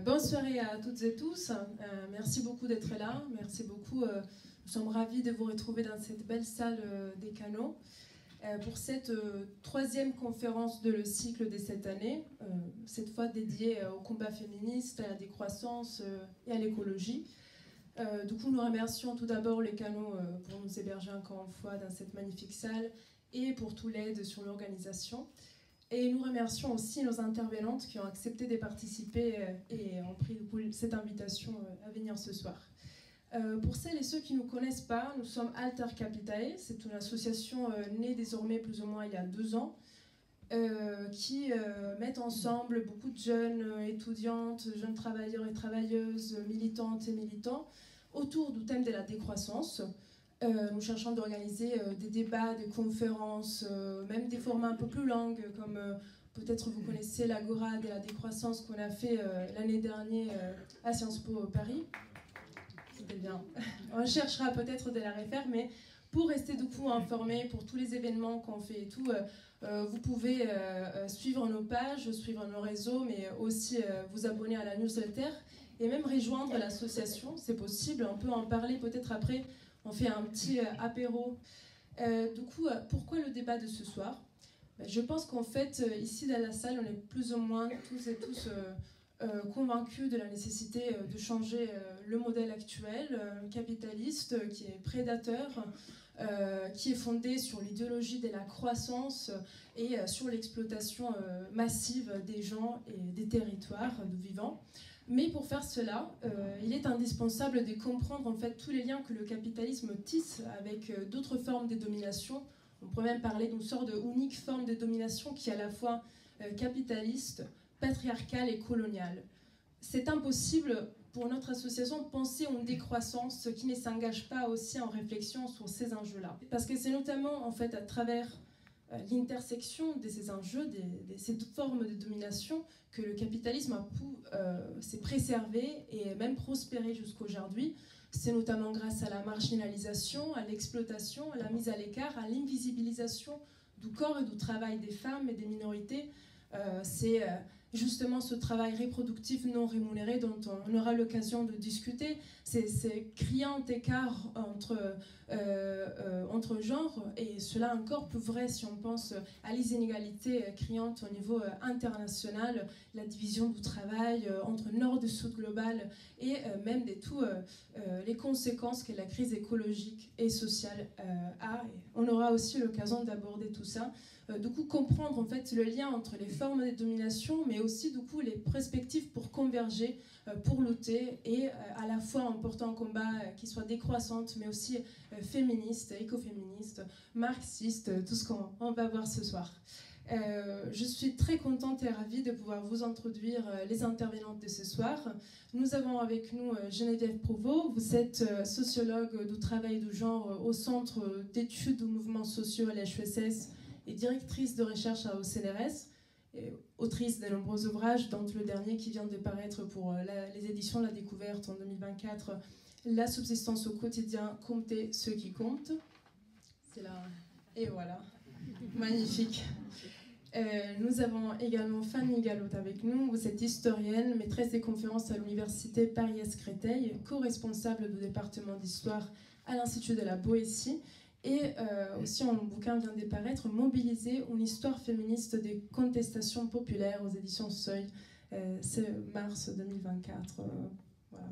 Bonne soirée à toutes et tous. Merci beaucoup d'être là. Merci beaucoup. Nous sommes ravis de vous retrouver dans cette belle salle des Canaux pour cette troisième conférence de le cycle de cette année, cette fois dédiée au combat féministe, à la décroissance et à l'écologie. Du coup, nous remercions tout d'abord les Canaux pour nous héberger encore une fois dans cette magnifique salle et pour tout l'aide sur l'organisation. Et nous remercions aussi nos intervenantes qui ont accepté de participer et ont pris cette invitation à venir ce soir. Pour celles et ceux qui ne nous connaissent pas, nous sommes Alter Capitae. C'est une association née désormais plus ou moins il y a 2 ans qui met ensemble beaucoup de jeunes étudiantes, jeunes travailleurs et travailleuses, militantes et militants autour du thème de la décroissance. Nous cherchons d'organiser des débats, des conférences, même des formats un peu plus longs, comme peut-être vous connaissez l'Agora de la décroissance qu'on a fait l'année dernière à Sciences Po Paris. C'était bien. On cherchera peut-être de la refaire, mais pour rester du coup informé pour tous les événements qu'on fait et tout, vous pouvez suivre nos pages, suivre nos réseaux, mais aussi vous abonner à la newsletter et même rejoindre l'association, c'est possible. On peut en parler peut-être après. On fait un petit apéro. Du coup, pourquoi le débat de ce soir ? Je pense qu'en fait, ici dans la salle, on est plus ou moins tous et tous convaincus de la nécessité de changer le modèle actuel, capitaliste, qui est prédateur, qui est fondé sur l'idéologie de la croissance et sur l'exploitation massive des gens et des territoires de vivants. Mais pour faire cela, il est indispensable de comprendre en fait tous les liens que le capitalisme tisse avec d'autres formes de domination. On pourrait même parler d'une sorte d'unique forme de domination qui est à la fois capitaliste, patriarcale et coloniale. C'est impossible pour notre association de penser à une décroissance qui ne s'engage pas aussi en réflexion sur ces enjeux-là. Parce que c'est notamment en fait à travers l'intersection de ces enjeux, de ces formes de domination, que le capitalisme a pu s'est préservé et même prospérer jusqu'aujourd'hui. C'est notamment grâce à la marginalisation, à l'exploitation, à la mise à l'écart, à l'invisibilisation du corps et du travail des femmes et des minorités. C'est justement ce travail reproductif non rémunéré dont on aura l'occasion de discuter, ces criants écarts entre genres, et cela encore plus vrai si on pense à les inégalités criantes au niveau international, la division du travail entre nord et sud global, et même les conséquences que la crise écologique et sociale a. Et on aura aussi l'occasion d'aborder tout ça. Du coup, comprendre en fait le lien entre les formes de domination, mais aussi du coup les perspectives pour converger, pour lutter, et à la fois en portant un combat qui soit décroissante, mais aussi féministe, écoféministe, marxiste, tout ce qu'on va voir ce soir. Je suis très contente et ravie de pouvoir vous introduire les intervenantes de ce soir. Nous avons avec nous Geneviève Provost. Vous êtes sociologue du travail du genre au Centre d'études du mouvement sociaux à l'HESS et directrice de recherche au CNRS, et autrice de nombreux ouvrages, dont le dernier qui vient de paraître pour les éditions de la Découverte en 2024, La subsistance au quotidien, compter ceux qui comptent. C'est là. Et voilà. Magnifique. Nous avons également Fanny Galot avec nous. Vous êtes historienne, maîtresse des conférences à l'université Paris-Est-Créteil, co-responsable du département d'histoire à l'Institut de la Boétie. Et aussi, un bouquin vient de paraître, Mobiliser, une histoire féministe des contestations populaires aux éditions Seuil. C'est mars 2024. Voilà.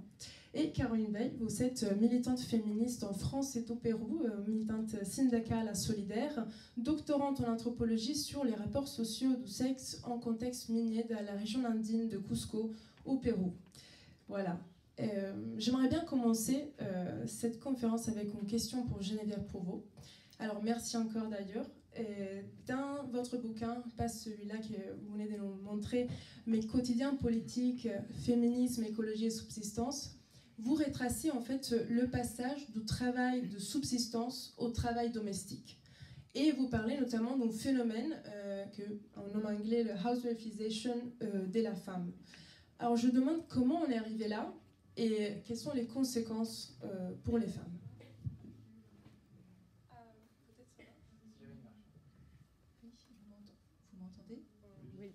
Et Caroline Veil, vous êtes militante féministe en France et au Pérou, militante syndicale à Solidaire, doctorante en anthropologie sur les rapports sociaux du sexe en contexte minier dans la région andine de Cusco, au Pérou. Voilà. J'aimerais bien commencer cette conférence avec une question pour Geneviève Provost. Alors merci encore d'ailleurs. Dans votre bouquin, pas celui-là que vous venez de nous montrer, mais Quotidien politique, féminisme, écologie et subsistance, vous retracez en fait le passage du travail de subsistance au travail domestique. Et vous parlez notamment d'un phénomène en nom anglais le housewifisation de la femme. Alors je demande comment on est arrivé là et quelles sont les conséquences pour les femmes. Peut-être ça va ? Oui, vous m'entendez ? Oui.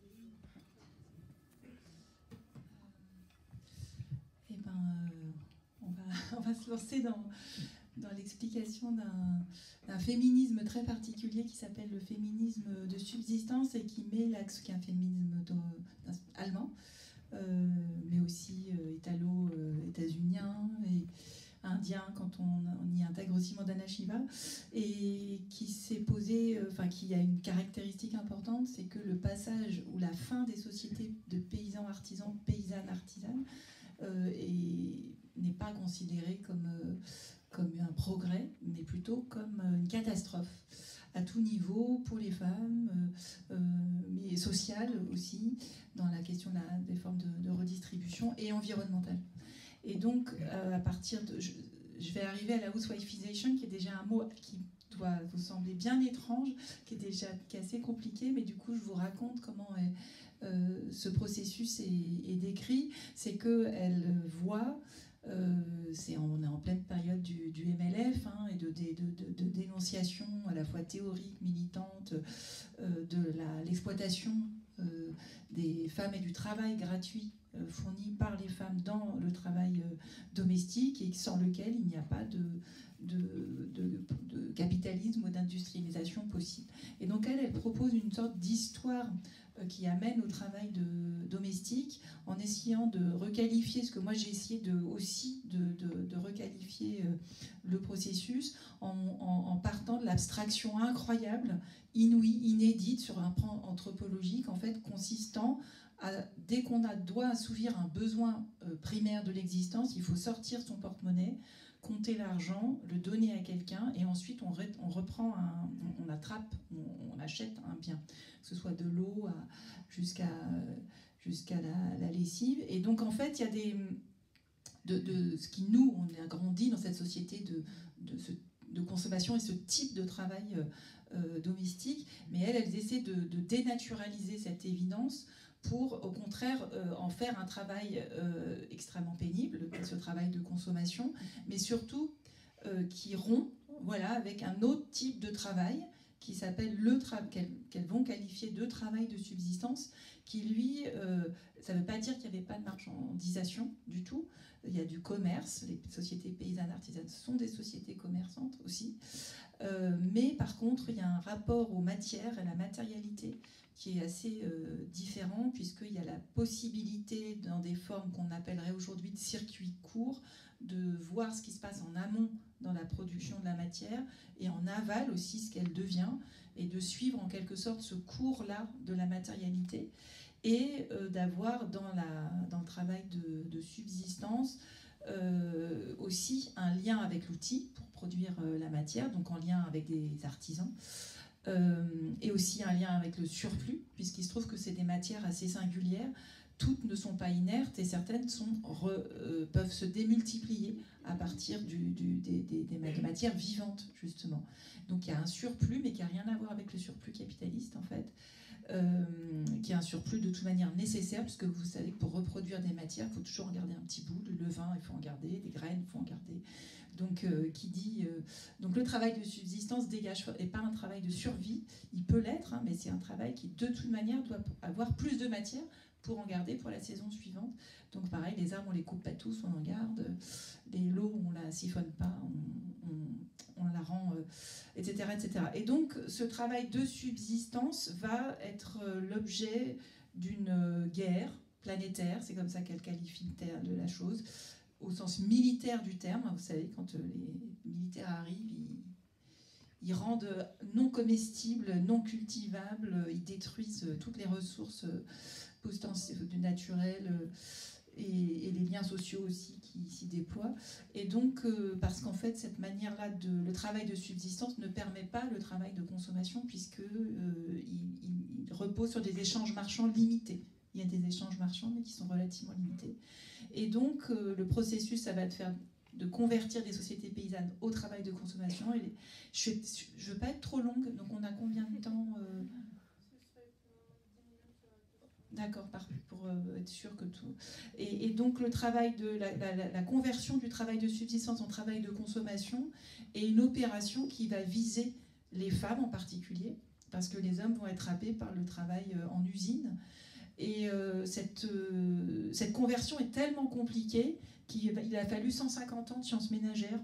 va se lancer dans l'explication d'un féminisme très particulier qui s'appelle le féminisme de subsistance et qui met l'axe, qui est un féminisme allemand, mais aussi états-unien et indien quand on y intègre aussi Mandana Shiva, et qui s'est posé, qui a une caractéristique importante, c'est que le passage ou la fin des sociétés de paysans artisans, paysannes artisanes, n'est pas considéré comme un progrès, mais plutôt comme une catastrophe à tout niveau pour les femmes, mais sociale aussi, dans la question des formes de redistribution et environnementale. Et donc, à partir de... Je vais arriver à la housewifisation, qui est déjà un mot qui doit vous sembler bien étrange, qui est assez compliqué, mais du coup, je vous raconte comment ce processus est décrit. C'est qu'elle voit... on est en pleine période du MLF et de dénonciation à la fois théorique, militante, de l'exploitation des femmes et du travail gratuit fourni par les femmes dans le travail domestique, et sans lequel il n'y a pas de capitalisme ou d'industrialisation possible. Et donc elle propose une sorte d'histoire qui amène au travail domestique, en essayant de requalifier ce que moi j'ai essayé de requalifier le processus, en partant de l'abstraction incroyable, inouïe, inédite sur un plan anthropologique, en fait, consistant à, dès qu'on doit assouvir un besoin primaire de l'existence, il faut sortir son porte-monnaie, compter l'argent, le donner à quelqu'un, et ensuite on reprend, on attrape, on achète un bien, que ce soit de l'eau jusqu'à la lessive. Et donc en fait, il y a ce qui nous, on a grandi dans cette société de consommation et ce type de travail domestique, mais elles essaient de dénaturaliser cette évidence pour, au contraire, en faire un travail extrêmement pénible, ce travail de consommation, mais surtout qui rompt, avec un autre type de travail qui s'appelle qu'elles vont qualifier de travail de subsistance, qui lui, ça ne veut pas dire qu'il n'y avait pas de marchandisation du tout. Il y a du commerce, les sociétés paysannes artisanes sont des sociétés commerçantes aussi, mais par contre il y a un rapport aux matières et à la matérialité qui est assez différent, puisqu'il y a la possibilité, dans des formes qu'on appellerait aujourd'hui de circuits courts, de voir ce qui se passe en amont dans la production de la matière, et en aval aussi ce qu'elle devient, et de suivre en quelque sorte ce cours-là de la matérialité, et d'avoir dans le travail de subsistance aussi un lien avec l'outil pour produire la matière, donc en lien avec des artisans, et aussi un lien avec le surplus, puisqu'il se trouve que c'est des matières assez singulières. Toutes ne sont pas inertes, et certaines peuvent se démultiplier à partir des matières vivantes, justement. Donc il y a un surplus, mais qui n'a rien à voir avec le surplus capitaliste, en fait, qui est un surplus de toute manière nécessaire, puisque vous savez que pour reproduire des matières, il faut toujours en garder un petit bout. Le levain, il faut en garder, des graines, il faut en garder. Donc, donc le travail de subsistance n'est pas un travail de survie, il peut l'être, mais c'est un travail qui de toute manière doit avoir plus de matière pour en garder pour la saison suivante. Donc pareil, les arbres on les coupe pas tous, on en garde, l'eau on la siphonne pas, on la rend, etc., etc. Et donc ce travail de subsistance va être l'objet d'une guerre planétaire, c'est comme ça qu'elle qualifie la chose, au sens militaire du terme. Vous savez, quand les militaires arrivent, ils rendent non comestibles, non cultivables, ils détruisent toutes les ressources du naturel et les liens sociaux aussi qui s'y déploient. Et donc, parce qu'en fait, cette manière-là, le travail de subsistance ne permet pas le travail de consommation, puisqu'il repose sur des échanges marchands limités. Il y a des échanges marchands, mais qui sont relativement limités. Et donc, le processus, ça va être de convertir des sociétés paysannes au travail de consommation. Et je ne veux pas être trop longue, donc on a combien de temps D'accord, pour être sûr que tout... Et donc le travail la conversion du travail de subsistance en travail de consommation est une opération qui va viser les femmes en particulier, parce que les hommes vont être happés par le travail en usine. Et cette conversion est tellement compliquée qu'il a fallu 150 ans de sciences ménagères,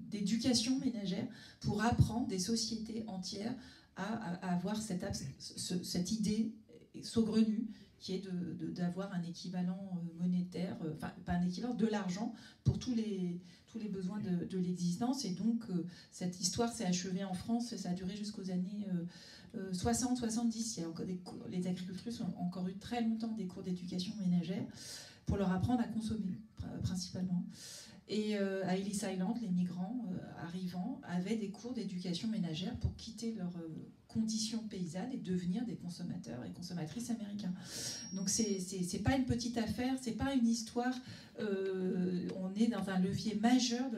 d'éducation ménagère, pour apprendre des sociétés entières à avoir cette idée saugrenue qui est d'avoir un équivalent monétaire, enfin pas un équivalent, de l'argent pour tous les besoins de l'existence. Et donc cette histoire s'est achevée en France, ça a duré jusqu'aux années 60-70. Il y a encore les agricultrices ont encore eu très longtemps des cours d'éducation ménagère pour leur apprendre à consommer, principalement. Et à Ellis Island, les migrants arrivant avaient des cours d'éducation ménagère pour quitter leurs conditions paysannes et devenir des consommateurs et consommatrices américains. Donc c'est pas une petite affaire, c'est pas une histoire. On est dans un levier majeur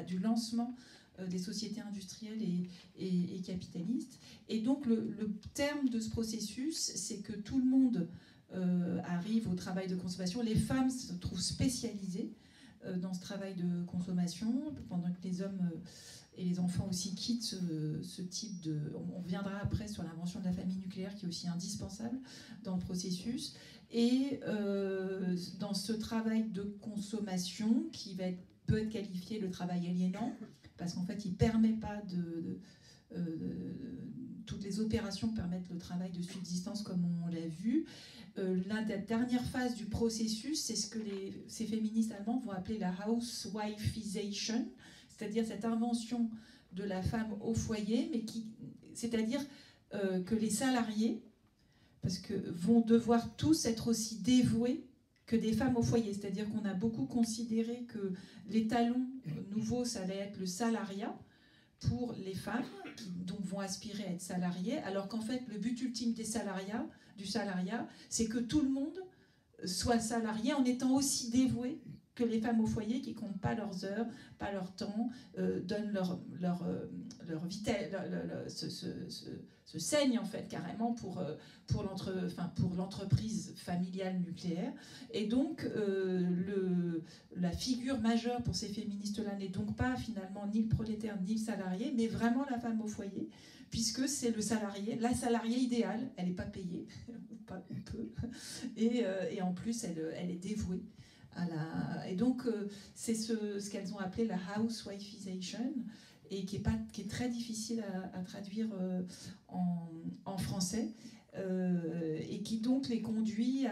du lancement des sociétés industrielles et capitalistes. Et donc le terme de ce processus, c'est que tout le monde arrive au travail de consommation. Les femmes se trouvent spécialisées dans ce travail de consommation, pendant que les hommes et les enfants aussi quittent ce type de... On reviendra après sur l'invention de la famille nucléaire qui est aussi indispensable dans le processus. Et dans ce travail de consommation qui peut être qualifié de travail aliénant, parce qu'en fait il ne permet pas toutes les opérations permettent le travail de subsistance comme on l'a vu. La dernière phase du processus, c'est ce que ces féministes allemandes vont appeler la housewifeisation, c'est-à-dire cette invention de la femme au foyer, mais c'est-à-dire que les salariés vont devoir tous être aussi dévoués que des femmes au foyer. C'est-à-dire qu'on a beaucoup considéré que l'étalon nouveau, ça allait être le salariat pour les femmes, qui donc vont aspirer à être salariées, alors qu'en fait, le but ultime du salariat, c'est que tout le monde soit salarié en étant aussi dévoué que les femmes au foyer qui ne comptent pas leurs heures, pas leur temps, donnent leur vitesse, se saignent en fait carrément pour l'entreprise familiale nucléaire. Et donc la figure majeure pour ces féministes-là n'est donc pas finalement ni le prolétaire ni le salarié, mais vraiment la femme au foyer, puisque c'est la salariée idéale. Elle n'est pas payée, pas ou peu, et en plus elle est dévouée. Et donc c'est ce qu'elles ont appelé la housewifeisation, et qui est très difficile à traduire en français, et qui donc les conduit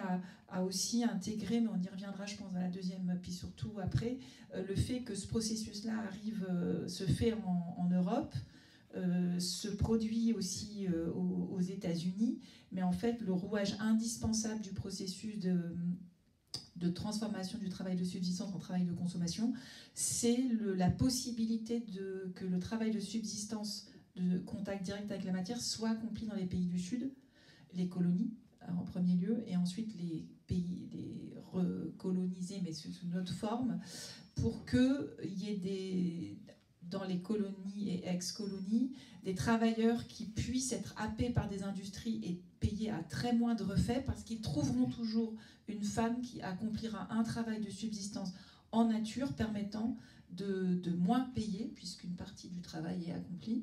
à aussi intégrer, mais on y reviendra je pense dans la deuxième, puis surtout après, le fait que ce processus-là se fait en Europe, se produit aussi aux États-Unis, mais en fait le rouage indispensable du processus de transformation du travail de subsistance en travail de consommation, c'est la possibilité que le travail de subsistance, de contact direct avec la matière, soit accompli dans les pays du Sud, les colonies en premier lieu, et ensuite les pays recolonisés, mais sous une autre forme, pour qu'il y ait dans les colonies et ex-colonies, des travailleurs qui puissent être happés par des industries et payés à très moindre fait, parce qu'ils trouveront toujours une femme qui accomplira un travail de subsistance en nature permettant de moins payer, puisqu'une partie du travail est accomplie.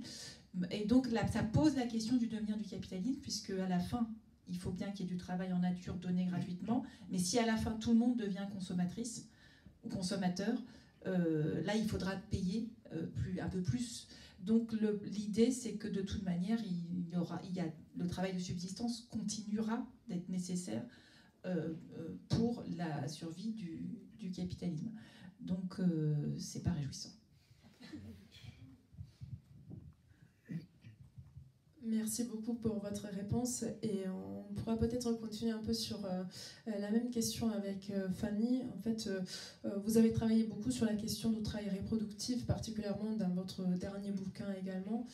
Et donc là, ça pose la question du devenir du capitalisme, puisque à la fin, il faut bien qu'il y ait du travail en nature donné gratuitement, mais si à la fin tout le monde devient consommatrice ou consommateur, là il faudra payer un peu plus. Donc l'idée, c'est que de toute manière, le travail de subsistance continuera d'être nécessaire pour la survie du capitalisme. Donc c'est pas réjouissant. Merci beaucoup pour votre réponse, et on pourra peut-être continuer un peu sur la même question avec Fanny. En fait, vous avez travaillé beaucoup sur la question du travail reproductif, particulièrement dans votre dernier bouquin également,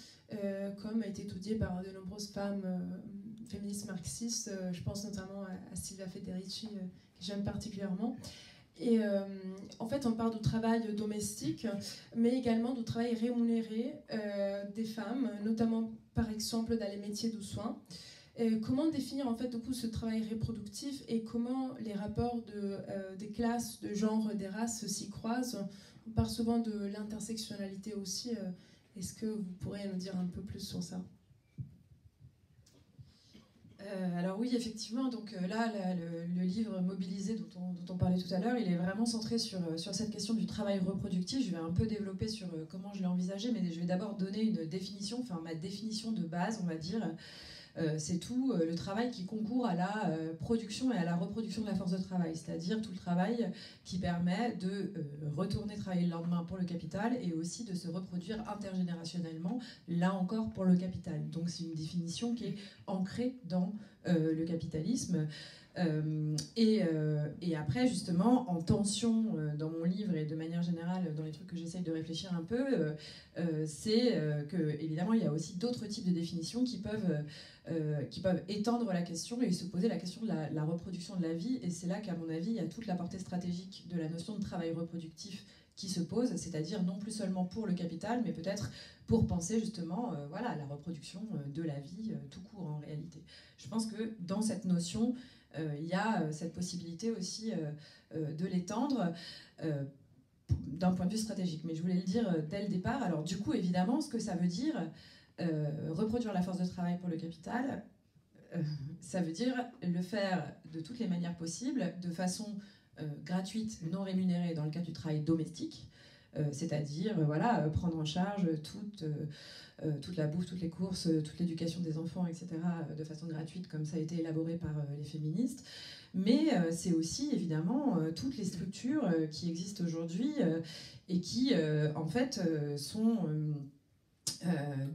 comme a été étudié par de nombreuses femmes féministes marxistes. Je pense notamment à Silvia Federici, que j'aime particulièrement. Et en fait, on parle du travail domestique, mais également du travail rémunéré des femmes, notamment par exemple dans les métiers du soin. Comment définir en fait du coup ce travail reproductif, et comment les rapports des classes, de genre, des races s'y croisent? On parle souvent de l'intersectionnalité aussi. Est-ce que vous pourriez nous dire un peu plus sur ça? Alors oui, effectivement, donc là, le livre Mobilisé dont on parlait tout à l'heure, il est vraiment centré sur cette question du travail reproductif. Je vais un peu développer sur comment je l'ai envisagé, mais je vais d'abord donner une définition, enfin ma définition de base, on va dire. C'est tout le travail qui concourt à la production et à la reproduction de la force de travail, c'est-à-dire tout le travail qui permet de retourner travailler le lendemain pour le capital et aussi de se reproduire intergénérationnellement, là encore pour le capital. Donc c'est une définition qui est ancrée dans le capitalisme. Et après, justement, en tension dans mon livre et de manière générale dans les trucs que j'essaye de réfléchir un peu, c'est que évidemment il y a aussi d'autres types de définitions qui peuvent étendre la question et se poser la question de la reproduction de la vie. Et c'est là qu'à mon avis, il y a toute la portée stratégique de la notion de travail reproductif qui se pose, c'est-à-dire non plus seulement pour le capital, mais peut-être pour penser justement voilà, la reproduction de la vie tout court en réalité. Je pense que dans cette notion, il y a cette possibilité aussi de l'étendre d'un point de vue stratégique. Mais je voulais le dire dès le départ. Alors du coup, évidemment, ce que ça veut dire, reproduire la force de travail pour le capital, ça veut dire le faire de toutes les manières possibles, de façon gratuite, non rémunérée dans le cadre du travail domestique, c'est-à-dire voilà, prendre en charge toute la bouffe, toutes les courses, toute l'éducation des enfants, etc., de façon gratuite, comme ça a été élaboré par les féministes. Mais c'est aussi, évidemment, toutes les structures qui existent aujourd'hui et qui, en fait, sont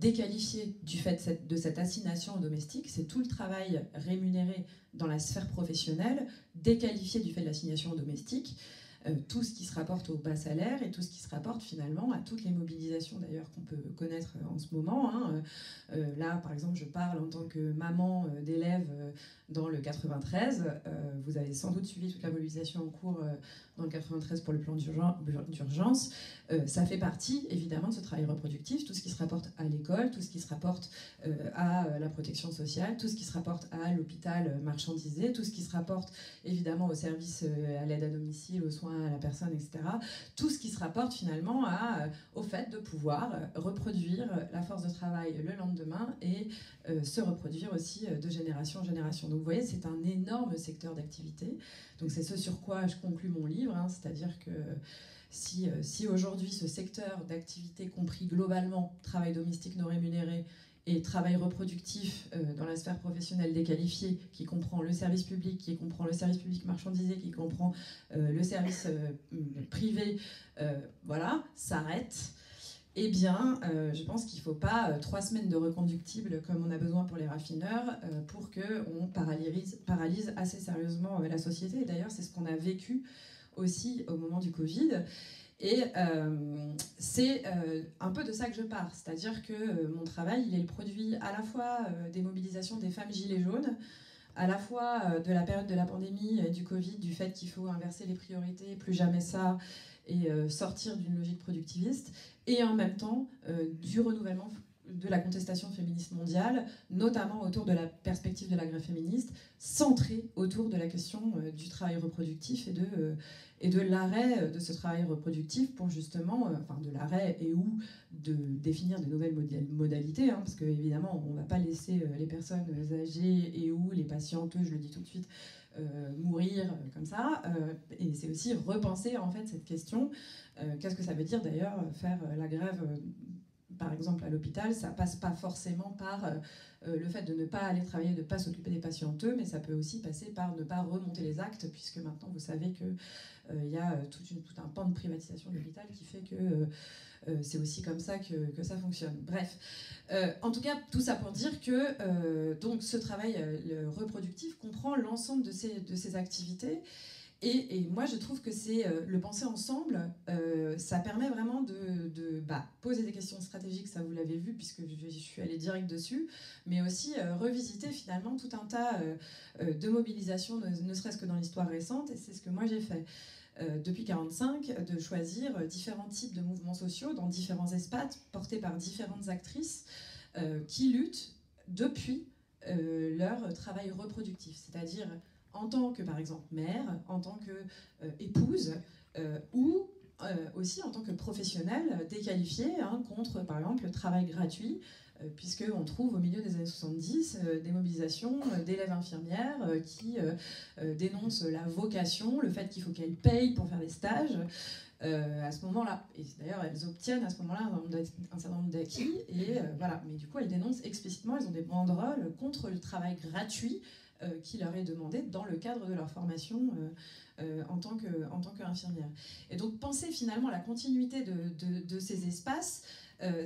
déqualifiées du fait de cette assignation au domestique. C'est tout le travail rémunéré dans la sphère professionnelle, déqualifié du fait de l'assignation au domestique. Tout ce qui se rapporte au bas salaire et tout ce qui se rapporte finalement à toutes les mobilisations d'ailleurs qu'on peut connaître en ce moment. Hein. Là, par exemple, je parle en tant que maman d'élèves dans le 93. Vous avez sans doute suivi toute la mobilisation en cours dans le 93 pour le plan d'urgence. Ça fait partie évidemment de ce travail reproductif, tout ce qui se rapporte à l'école, tout ce qui se rapporte à la protection sociale, tout ce qui se rapporte à l'hôpital marchandisé, tout ce qui se rapporte évidemment au service à l'aide à domicile, aux soins à la personne, etc. Tout ce qui se rapporte finalement au fait de pouvoir reproduire la force de travail le lendemain et se reproduire aussi de génération en génération. Donc vous voyez, c'est un énorme secteur d'activité. Donc c'est ce sur quoi je conclus mon livre, hein, c'est-à-dire que si aujourd'hui ce secteur d'activité compris globalement travail domestique non rémunéré et travail reproductif dans la sphère professionnelle déqualifiée, qui comprend le service public, qui comprend le service public marchandisé, qui comprend le service privé, voilà, s'arrête, eh bien, je pense qu'il ne faut pas 3 semaines de reconductible comme on a besoin pour les raffineurs pour qu'on paralyse assez sérieusement la société. Et d'ailleurs, c'est ce qu'on a vécu aussi au moment du Covid. Et c'est un peu de ça que je pars, c'est-à-dire que mon travail, il est le produit à la fois des mobilisations des femmes gilets jaunes, à la fois de la période de la pandémie et du Covid, du fait qu'il faut inverser les priorités, plus jamais ça, et sortir d'une logique productiviste, et en même temps du renouvellement de la contestation féministe mondiale, notamment autour de la perspective de la grève féministe, centrée autour de la question du travail reproductif et de l'arrêt de ce travail reproductif pour justement, enfin de l'arrêt et ou de définir de nouvelles modalités, hein, parce qu'évidemment on ne va pas laisser les personnes âgées et ou les patientes, je le dis tout de suite, mourir comme ça, et c'est aussi repenser en fait cette question. Qu'est-ce que ça veut dire d'ailleurs faire la grève par exemple à l'hôpital? Ça passe pas forcément par le fait de ne pas aller travailler, de ne pas s'occuper des patienteux, mais ça peut aussi passer par ne pas remonter les actes, puisque maintenant vous savez que il y a tout un pan de privatisation de l'hôpital qui fait que c'est aussi comme ça que ça fonctionne. Bref, en tout cas, tout ça pour dire que donc ce travail reproductif comprend l'ensemble de ces activités. Et moi, je trouve que c'est le penser ensemble, ça permet vraiment de poser des questions stratégiques, ça vous l'avez vu, puisque je suis allée direct dessus, mais aussi revisiter finalement tout un tas de mobilisations, ne serait-ce que dans l'histoire récente, et c'est ce que moi j'ai fait. Depuis 1945, de choisir différents types de mouvements sociaux dans différents espaces, portés par différentes actrices qui luttent depuis leur travail reproductif, c'est-à-dire en tant que, par exemple, mère, en tant qu'épouse, ou aussi en tant que professionnelle déqualifiée contre, par exemple, le travail gratuit puisqu'on trouve au milieu des années 70 des mobilisations d'élèves infirmières qui dénoncent la vocation, le fait qu'il faut qu'elles payent pour faire des stages. À ce moment-là, et d'ailleurs elles obtiennent à ce moment-là un certain nombre d'acquis, et voilà. Mais du coup elles dénoncent explicitement, elles ont des banderoles contre le travail gratuit qui leur est demandé dans le cadre de leur formation en tant qu'infirmière. Et donc penser finalement la continuité de ces espaces,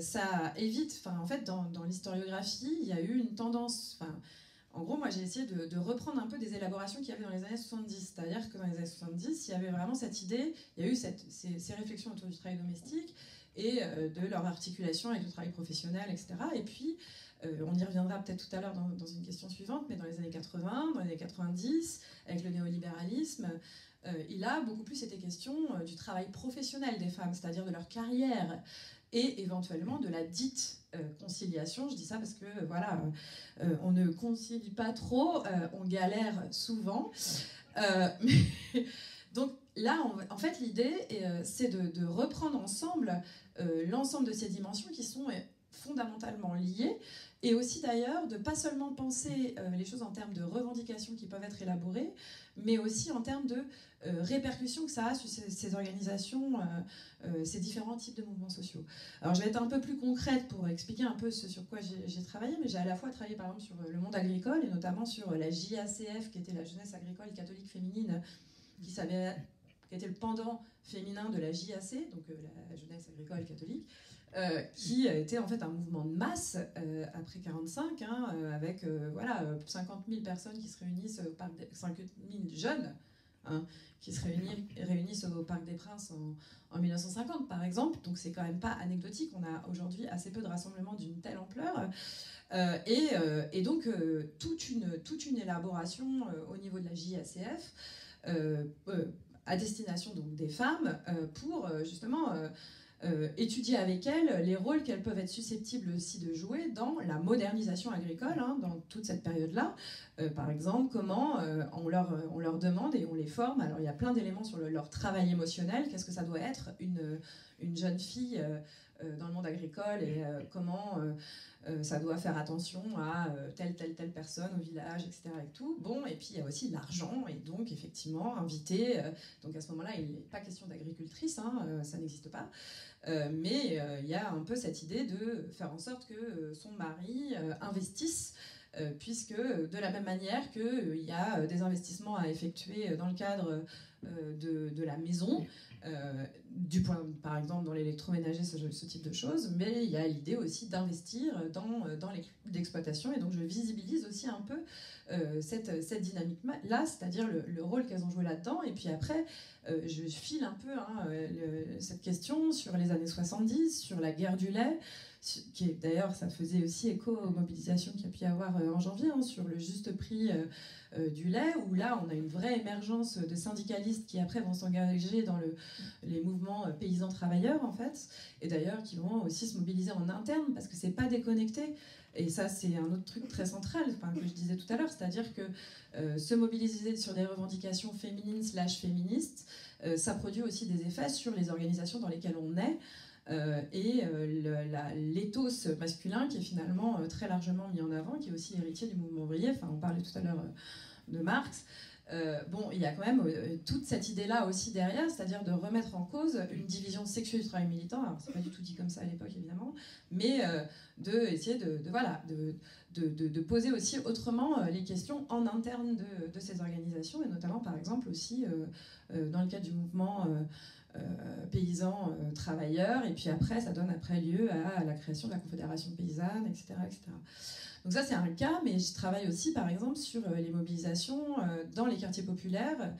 ça évite, en fait dans l'historiographie, il y a eu une tendance, en gros, moi, j'ai essayé de reprendre un peu des élaborations qu'il y avait dans les années 70. C'est-à-dire que dans les années 70, il y avait vraiment cette idée, il y a eu ces réflexions autour du travail domestique et de leur articulation avec le travail professionnel, etc. Et puis, on y reviendra peut-être tout à l'heure dans une question suivante, mais dans les années 80, dans les années 90, avec le néolibéralisme, il a beaucoup plus été question du travail professionnel des femmes, c'est-à-dire de leur carrière, et éventuellement de la dite conciliation. Je dis ça parce que voilà, on ne concilie pas trop, on galère souvent. Donc là, en fait, l'idée, c'est de reprendre ensemble l'ensemble de ces dimensions qui sont fondamentalement liées, et aussi d'ailleurs de pas seulement penser les choses en termes de revendications qui peuvent être élaborées, mais aussi en termes de répercussions que ça a sur ces organisations, ces différents types de mouvements sociaux. Alors je vais être un peu plus concrète pour expliquer un peu ce sur quoi j'ai travaillé, mais j'ai à la fois travaillé par exemple sur le monde agricole, et notamment sur la JACF, qui était la jeunesse agricole catholique féminine, qui était le pendant féminin de la JAC, donc la jeunesse agricole catholique, qui était en fait un mouvement de masse après 1945, avec 50 000 personnes qui se réunissent au Parc 50 000 jeunes qui se réunissent au Parc des Princes en 1950 par exemple. Donc c'est quand même pas anecdotique, on a aujourd'hui assez peu de rassemblements d'une telle ampleur, et donc toute une élaboration au niveau de la JACF à destination donc des femmes pour justement étudier avec elles les rôles qu'elles peuvent être susceptibles aussi de jouer dans la modernisation agricole, dans toute cette période-là. Par exemple, comment on leur demande et on les forme. Alors il y a plein d'éléments sur leur travail émotionnel. Qu'est-ce que ça doit être une jeune fille dans le monde agricole, et comment ça doit faire attention à telle personne au village, etc. Et tout. Bon, et puis il y a aussi l'argent, et donc effectivement inviter. Donc à ce moment-là, il n'est pas question d'agricultrice, ça n'existe pas. Mais il y a un peu cette idée de faire en sorte que son mari investisse, puisque de la même manière qu'il y a des investissements à effectuer dans le cadre de la maison, par exemple dans l'électroménager, ce type de choses, mais il y a l'idée aussi d'investir dans l'exploitation, et donc je visibilise aussi un peu cette dynamique-là, c'est-à-dire le rôle qu'elles ont joué là-dedans, et puis après je file un peu cette question sur les années 70, sur la guerre du lait, qui est d'ailleurs, ça faisait aussi écho aux mobilisations qu'il y a pu y avoir en janvier, sur le juste prix du lait, où là on a une vraie émergence de syndicalistes qui après vont s'engager dans les mouvements paysans travailleurs en fait, et d'ailleurs qui vont aussi se mobiliser en interne, parce que c'est pas déconnecté. Et ça, c'est un autre truc très central, que je disais tout à l'heure, c'est-à-dire que se mobiliser sur des revendications féminines / féministes, ça produit aussi des effets sur les organisations dans lesquelles on est, et l'éthos masculin qui est finalement très largement mis en avant, qui est aussi héritier du mouvement ouvrier. On parlait tout à l'heure de Marx. Il y a quand même toute cette idée-là aussi derrière, c'est-à-dire de remettre en cause une division sexuelle du travail militant. Alors, c'est pas du tout dit comme ça à l'époque, évidemment, mais d'essayer de poser aussi autrement les questions en interne de ces organisations, et notamment, par exemple, aussi dans le cadre du mouvement paysans travailleurs, et puis après, ça donne lieu à la création de la Confédération paysanne, etc., etc. Donc ça, c'est un cas, mais je travaille aussi, par exemple, sur les mobilisations dans les quartiers populaires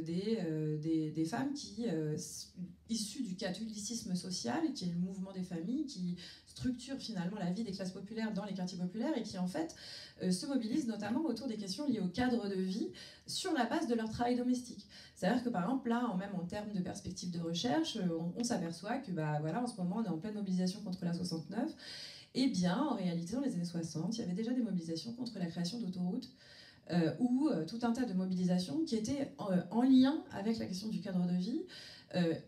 des femmes issues du catholicisme social, qui est le mouvement des familles, qui structure finalement la vie des classes populaires dans les quartiers populaires, et qui en fait se mobilisent notamment autour des questions liées au cadre de vie sur la base de leur travail domestique. C'est-à-dire que par exemple là, même en termes de perspectives de recherche, on s'aperçoit que en ce moment on est en pleine mobilisation contre la 69. Eh bien, en réalité, dans les années 60, il y avait déjà des mobilisations contre la création d'autoroutes, ou tout un tas de mobilisations qui étaient en lien avec la question du cadre de vie,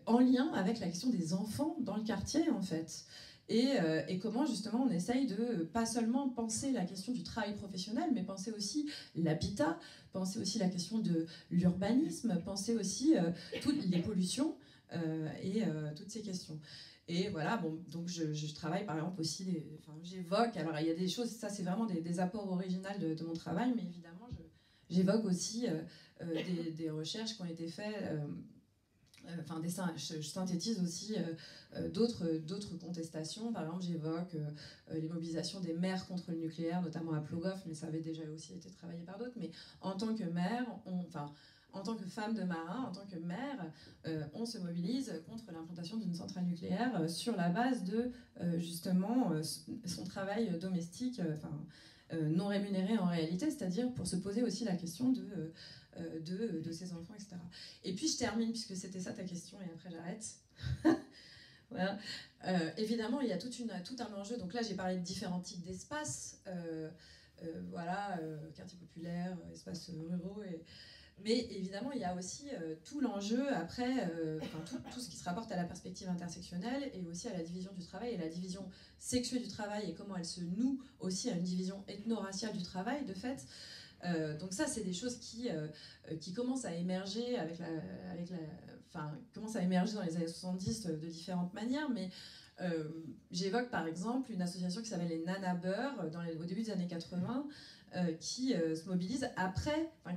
en lien avec la question des enfants dans le quartier, en fait. et comment justement on essaye de pas seulement penser la question du travail professionnel, mais penser aussi l'habitat, penser aussi la question de l'urbanisme, penser aussi toutes les pollutions et toutes ces questions. Et voilà, bon, donc je travaille par exemple aussi, j'évoque, alors il y a des choses, ça c'est vraiment des apports originaux de mon travail, mais évidemment j'évoque aussi des recherches qui ont été faites, je synthétise aussi d'autres contestations. Par exemple, j'évoque les mobilisations des mères contre le nucléaire, notamment à Plogoff, mais ça avait déjà aussi été travaillé par d'autres. Mais en tant que mère, en tant que femme de marin, en tant que mère, on se mobilise contre l'implantation d'une centrale nucléaire sur la base de justement son travail domestique, non rémunéré en réalité, c'est-à-dire pour se poser aussi la question de ses enfants, etc. Et puis je termine, puisque c'était ça ta question, et après j'arrête. Voilà. Évidemment, il y a tout un enjeu. Donc là, j'ai parlé de différents types d'espaces, quartiers populaires, espaces ruraux. Mais évidemment, il y a aussi tout l'enjeu après, tout ce qui se rapporte à la perspective intersectionnelle et aussi à la division du travail et la division sexuée du travail et comment elle se noue aussi à une division ethno-raciale du travail, de fait. Donc ça, c'est des choses qui commencent à émerger commencent à émerger dans les années 70 de différentes manières, mais j'évoque par exemple une association qui s'appelle les Nana Beurre au début des années 80, qui se mobilise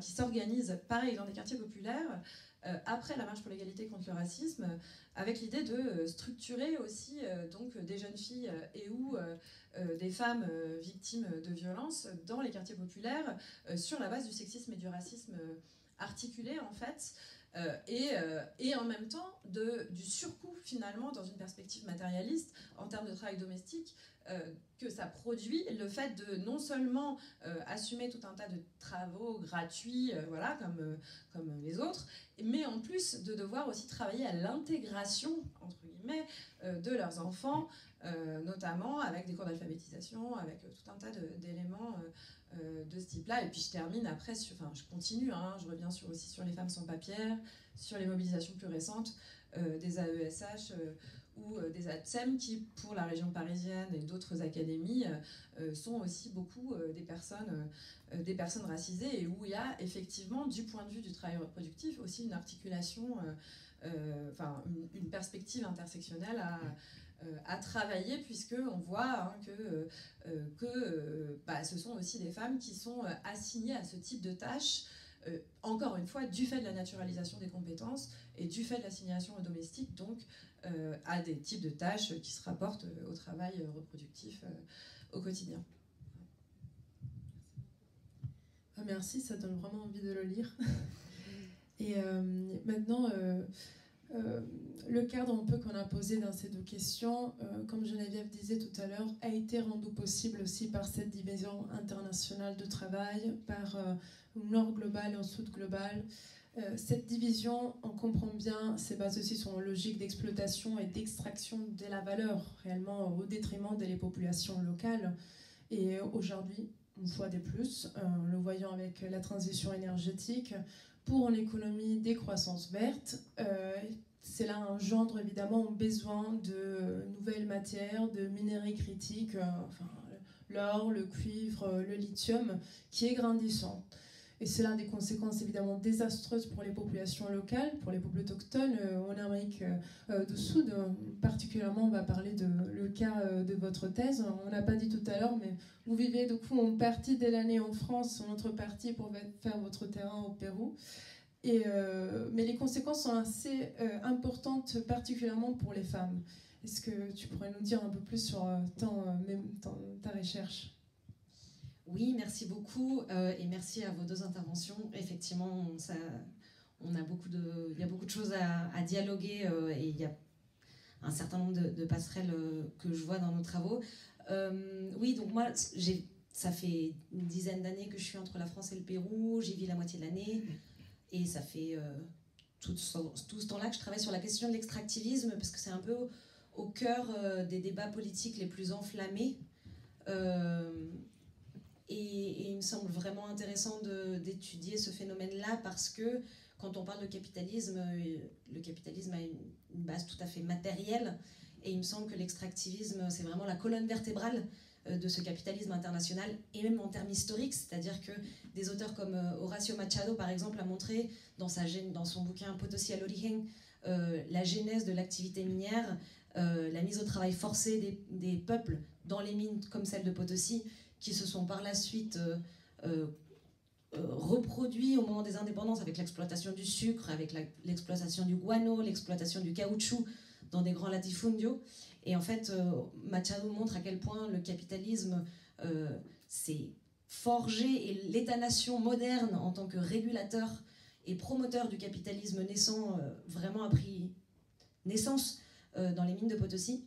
qui s'organise pareil dans des quartiers populaires après la marche pour l'égalité contre le racisme, avec l'idée de structurer aussi donc des jeunes filles ou des femmes victimes de violences dans les quartiers populaires sur la base du sexisme et du racisme articulé en fait. Et en même temps du surcoût finalement dans une perspective matérialiste en termes de travail domestique que ça produit, le fait de non seulement assumer tout un tas de travaux gratuits comme les autres, mais en plus de devoir aussi travailler à l'intégration entre guillemets de leurs enfants, notamment avec des cours d'alphabétisation, avec tout un tas d'éléments de ce type-là. Et puis je termine après, je continue, je reviens aussi sur les femmes sans papiers, sur les mobilisations plus récentes des AESH ou des ATSEM qui, pour la région parisienne et d'autres académies, sont aussi beaucoup des personnes racisées et où il y a effectivement, du point de vue du travail reproductif, aussi une articulation, une perspective intersectionnelle à travailler, puisqu'on voit que ce sont aussi des femmes qui sont assignées à ce type de tâches, encore une fois, du fait de la naturalisation des compétences et du fait de l'assignation domestique, donc à des types de tâches qui se rapportent au travail reproductif au quotidien. Merci, ça donne vraiment envie de le lire. Et maintenant, le cadre un peu qu'on a posé dans ces deux questions, comme Geneviève disait tout à l'heure, a été rendu possible aussi par cette division internationale de travail, par un nord global et un sud global. Cette division, on comprend bien, c'est basé aussi sur une logique d'exploitation et d'extraction de la valeur, réellement au détriment des populations locales. Et aujourd'hui, une fois de plus, le voyant avec la transition énergétique, pour une économie des croissances vertes, cela engendre évidemment un besoin de nouvelles matières, de minerais critiques, l'or, le cuivre, le lithium, qui est grandissant. Et cela a des conséquences évidemment désastreuses pour les populations locales, pour les peuples autochtones en Amérique du Sud. Particulièrement, on va parler le cas de votre thèse. On n'a pas dit tout à l'heure, mais vous vivez du coup en partie de l'année en France, en autre partie pour faire votre terrain au Pérou. Mais les conséquences sont assez importantes, particulièrement pour les femmes. Est-ce que tu pourrais nous dire un peu plus sur ta recherche ? Oui, merci beaucoup et merci à vos deux interventions. Effectivement, il y a beaucoup de choses à dialoguer et il y a un certain nombre de passerelles que je vois dans nos travaux. Oui, donc moi, ça fait une dizaine d'années que je suis entre la France et le Pérou. J'y vis la moitié de l'année et ça fait tout ce temps-là que je travaille sur la question de l'extractivisme parce que c'est un peu au cœur des débats politiques les plus enflammés. Et il me semble vraiment intéressant d'étudier ce phénomène-là parce que quand on parle de capitalisme, le capitalisme a une base tout à fait matérielle Et il me semble que l'extractivisme, c'est vraiment la colonne vertébrale de ce capitalisme international, et même en termes historiques, c'est-à-dire que des auteurs comme Horacio Machado, par exemple, a montré dans son bouquin Potosí al Origen la genèse de l'activité minière, la mise au travail forcé des peuples dans les mines comme celle de Potosí, qui se sont par la suite reproduits au moment des indépendances avec l'exploitation du sucre, avec l'exploitation du guano, l'exploitation du caoutchouc dans des grands latifundios. Et en fait, Machado montre à quel point le capitalisme s'est forgé, et l'État-nation moderne en tant que régulateur et promoteur du capitalisme naissant vraiment a pris naissance dans les mines de Potosí.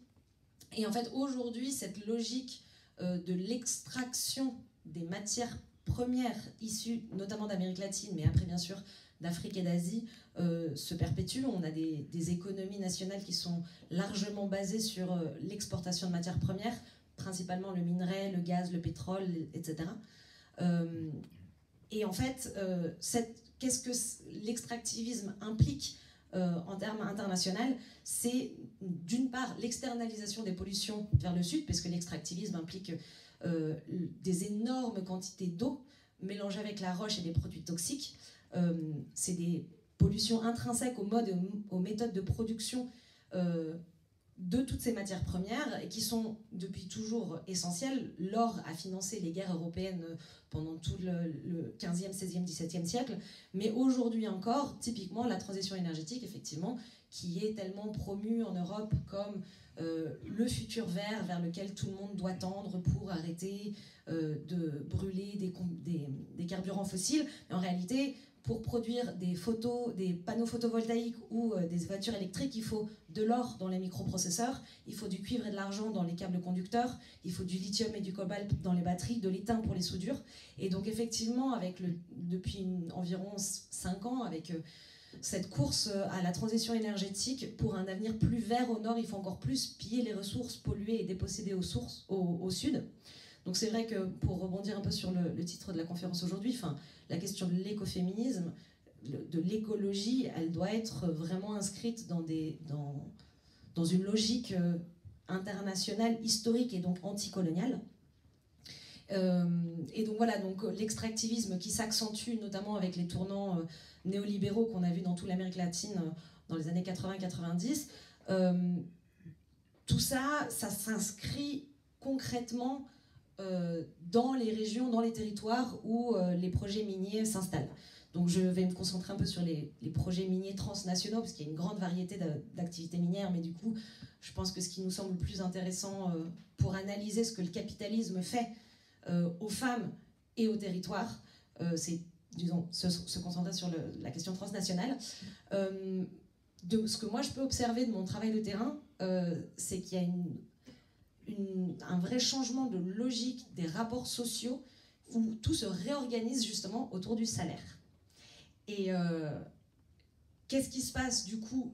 Et en fait, aujourd'hui, cette logique de l'extraction des matières premières issues notamment d'Amérique latine, mais après bien sûr d'Afrique et d'Asie, se perpétue. On a des économies nationales qui sont largement basées sur l'exportation de matières premières, principalement le minerai, le gaz, le pétrole, etc. Et en fait, qu'est-ce que l'extractivisme implique en termes internationaux? C'est d'une part l'externalisation des pollutions vers le sud, parce que l'extractivisme implique des énormes quantités d'eau mélangées avec la roche et des produits toxiques. C'est des pollutions intrinsèques au mode et aux méthodes de production de toutes ces matières premières, et qui sont depuis toujours essentielles. L'or a financé les guerres européennes pendant tout le 15e, 16e, 17e siècle, mais aujourd'hui encore, typiquement la transition énergétique, effectivement, qui est tellement promue en Europe comme le futur vert vers lequel tout le monde doit tendre pour arrêter de brûler des carburants fossiles. Mais en réalité, pour produire des panneaux photovoltaïques ou des voitures électriques, il faut de l'or dans les microprocesseurs, il faut du cuivre et de l'argent dans les câbles conducteurs, il faut du lithium et du cobalt dans les batteries, de l'étain pour les soudures. Et donc effectivement, depuis environ 5 ans, avec cette course à la transition énergétique pour un avenir plus vert au nord, il faut encore plus piller les ressources, polluer et déposséder au sud. Donc c'est vrai que, pour rebondir un peu sur le titre de la conférence aujourd'hui, la question de l'écoféminisme, de l'écologie, elle doit être vraiment inscrite dans une logique internationale, historique et donc anticoloniale. Et donc voilà, donc l'extractivisme qui s'accentue notamment avec les tournants néolibéraux qu'on a vus dans toute l'Amérique latine dans les années 80-90, tout ça s'inscrit concrètement dans les régions, dans les territoires où les projets miniers s'installent. Donc je vais me concentrer un peu sur les projets miniers transnationaux, parce qu'il y a une grande variété d'activités minières, mais du coup, je pense que ce qui nous semble le plus intéressant pour analyser ce que le capitalisme fait aux femmes et aux territoires, c'est, disons, se concentrer sur la question transnationale. De ce que moi je peux observer de mon travail de terrain, c'est qu'il y a un vrai changement de logique des rapports sociaux, où tout se réorganise justement autour du salaire. Et qu'est-ce qui se passe du coup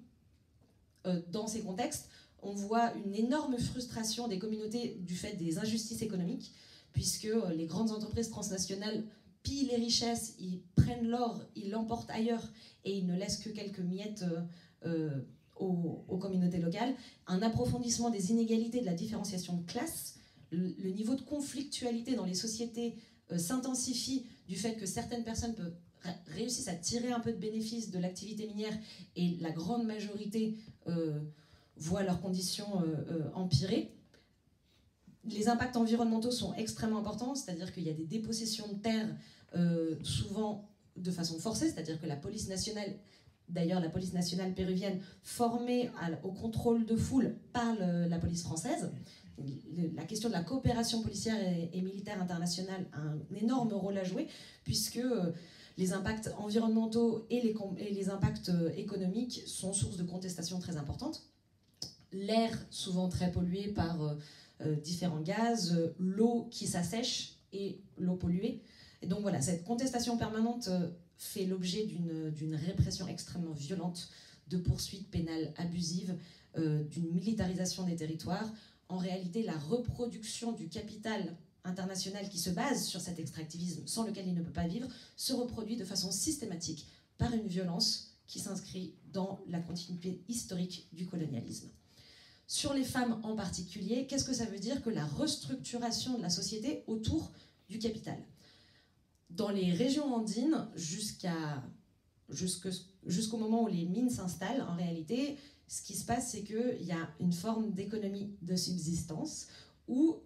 dans ces contextes? On voit une énorme frustration des communautés du fait des injustices économiques, puisque les grandes entreprises transnationales pillent les richesses, ils prennent l'or, ils l'emportent ailleurs, et ils ne laissent que quelques miettes aux communautés locales. Un approfondissement des inégalités, de la différenciation de classe, le niveau de conflictualité dans les sociétés s'intensifie du fait que certaines personnes réussissent à tirer un peu de bénéfice de l'activité minière, et la grande majorité voit leurs conditions empirer. Les impacts environnementaux sont extrêmement importants, c'est-à-dire qu'il y a des dépossessions de terres souvent de façon forcée, c'est-à-dire que la police nationale, d'ailleurs la police nationale péruvienne, formée au contrôle de foule par la police française. La question de la coopération policière et militaire internationale a un énorme rôle à jouer, puisque les impacts environnementaux et les impacts économiques sont source de contestations très importantes. L'air, souvent très pollué par différents gaz, l'eau qui s'assèche et l'eau polluée. Et donc voilà, cette contestation permanente fait l'objet d'une répression extrêmement violente, de poursuites pénales abusives, d'une militarisation des territoires. En réalité, la reproduction du capital international qui se base sur cet extractivisme, sans lequel il ne peut pas vivre, se reproduit de façon systématique par une violence qui s'inscrit dans la continuité historique du colonialisme. Sur les femmes en particulier, qu'est-ce que ça veut dire que la restructuration de la société autour du capital? Dans les régions andines, jusqu'au moment où les mines s'installent, en réalité, ce qui se passe, c'est qu'il y a une forme d'économie de subsistance où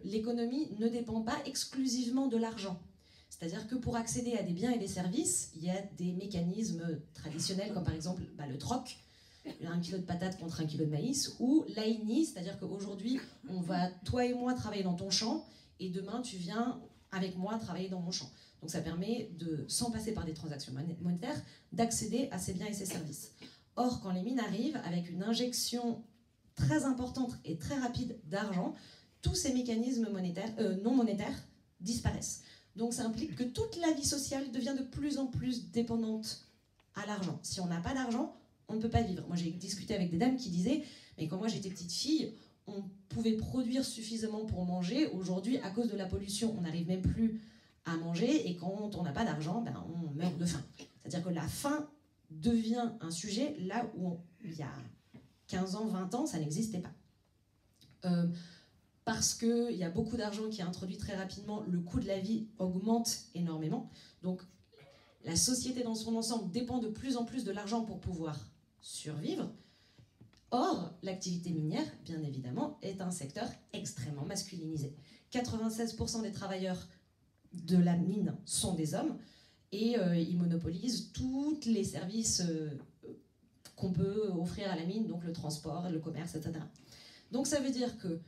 l'économie ne dépend pas exclusivement de l'argent. C'est-à-dire que pour accéder à des biens et des services, il y a des mécanismes traditionnels, comme par exemple le troc, 1 kilo de patates contre 1 kilo de maïs, ou l'AINI, c'est-à-dire qu'aujourd'hui, on va, toi et moi, travailler dans ton champ, et demain, tu viens avec moi travailler dans mon champ. Donc ça permet, sans passer par des transactions monétaires, d'accéder à ces biens et ces services. Or, quand les mines arrivent, avec une injection très importante et très rapide d'argent, tous ces mécanismes non monétaires disparaissent. Donc ça implique que toute la vie sociale devient de plus en plus dépendante à l'argent. Si on n'a pas d'argent, on ne peut pas vivre. Moi, j'ai discuté avec des dames qui disaient « Mais quand moi j'étais petite fille, on pouvait produire suffisamment pour manger. Aujourd'hui, à cause de la pollution, on n'arrive même plus à manger. Et quand on n'a pas d'argent, ben, on meurt de faim. » C'est-à-dire que la faim devient un sujet là où, il y a 15 ans, 20 ans, ça n'existait pas. Parce qu'il y a beaucoup d'argent qui est introduit très rapidement, le coût de la vie augmente énormément. Donc, la société dans son ensemble dépend de plus en plus de l'argent pour pouvoir survivre. Or, l'activité minière, bien évidemment, est un secteur extrêmement masculinisé. 96% des travailleurs de la mine sont des hommes et ils monopolisent tous les services qu'on peut offrir à la mine, donc le transport, le commerce, etc. Donc ça veut dire que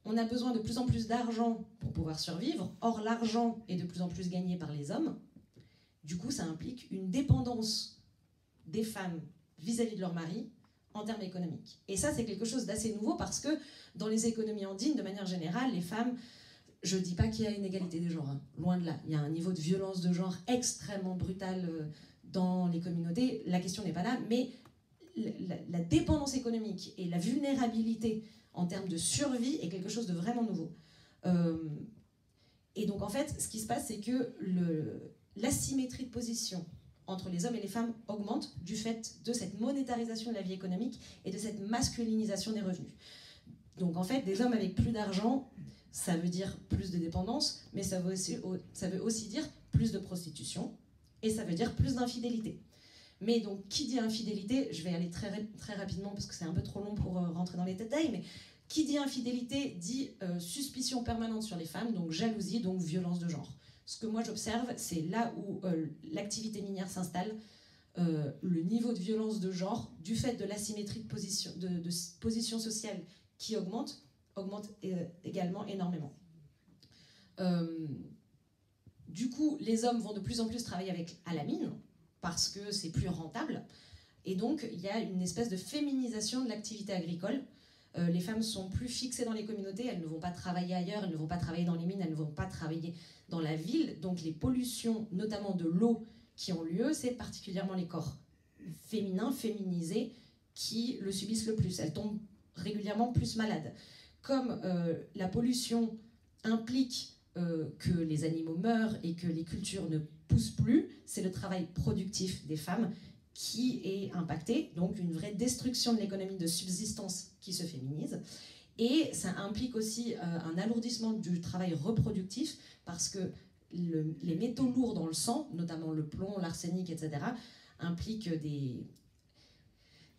on a besoin de plus en plus d'argent pour pouvoir survivre. Or, l'argent est de plus en plus gagné par les hommes. Du coup, ça implique une dépendance des femmes vis-à-vis de leur mari en termes économiques. Et ça, c'est quelque chose d'assez nouveau parce que dans les économies andines, de manière générale, les femmes, je ne dis pas qu'il y a une égalité des genres, hein, loin de là. Il y a un niveau de violence de genre extrêmement brutal dans les communautés. La question n'est pas là, mais la dépendance économique et la vulnérabilité en termes de survie est quelque chose de vraiment nouveau. Et donc, en fait, ce qui se passe, c'est que l'asymétrie de position entre les hommes et les femmes augmente du fait de cette monétarisation de la vie économique et de cette masculinisation des revenus. Donc, en fait, des hommes avec plus d'argent, ça veut dire plus de dépendance, mais ça veut aussi dire plus de prostitution, et ça veut dire plus d'infidélité. Mais donc, qui dit infidélité, je vais aller très, très rapidement parce que c'est un peu trop long pour rentrer dans les détails, mais qui dit infidélité dit suspicion permanente sur les femmes, donc jalousie, donc violence de genre. Ce que moi j'observe, c'est là où l'activité minière s'installe, le niveau de violence de genre, du fait de l'asymétrie de position sociale qui augmente également énormément. Du coup, les hommes vont de plus en plus travailler à la mine, parce que c'est plus rentable. Et donc, il y a une espèce de féminisation de l'activité agricole. Les femmes sont plus fixées dans les communautés, elles ne vont pas travailler ailleurs, elles ne vont pas travailler dans les mines, elles ne vont pas travailler dans la ville. Donc les pollutions, notamment de l'eau, qui ont lieu, c'est particulièrement les corps féminins, féminisés, qui le subissent le plus. Elles tombent régulièrement plus malades. Comme la pollution implique que les animaux meurent et que les cultures ne poussent plus, c'est le travail productif des femmes qui est impacté, donc une vraie destruction de l'économie de subsistance qui se féminise. Et ça implique aussi un alourdissement du travail reproductif parce que les métaux lourds dans le sang, notamment le plomb, l'arsenic, etc., impliquent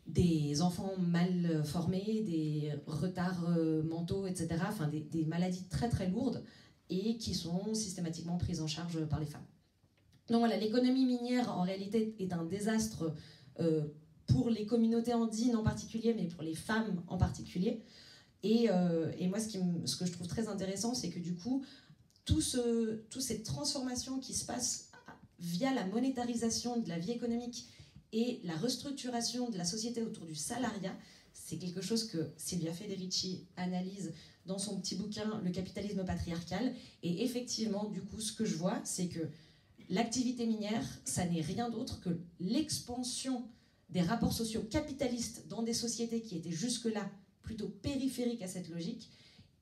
des enfants mal formés, des retards mentaux, etc., enfin des maladies très très lourdes et qui sont systématiquement prises en charge par les femmes. Donc voilà, l'économie minière en réalité est un désastre pour les communautés andines en particulier, mais pour les femmes en particulier. Et moi, ce que je trouve très intéressant, c'est que du coup, toutes ces transformations qui se passent via la monétarisation de la vie économique et la restructuration de la société autour du salariat, c'est quelque chose que Silvia Federici analyse dans son petit bouquin « Le capitalisme patriarcal ». Et effectivement, du coup, ce que je vois, c'est que l'activité minière, ça n'est rien d'autre que l'expansion des rapports sociaux capitalistes dans des sociétés qui étaient jusque-là plutôt périphériques à cette logique,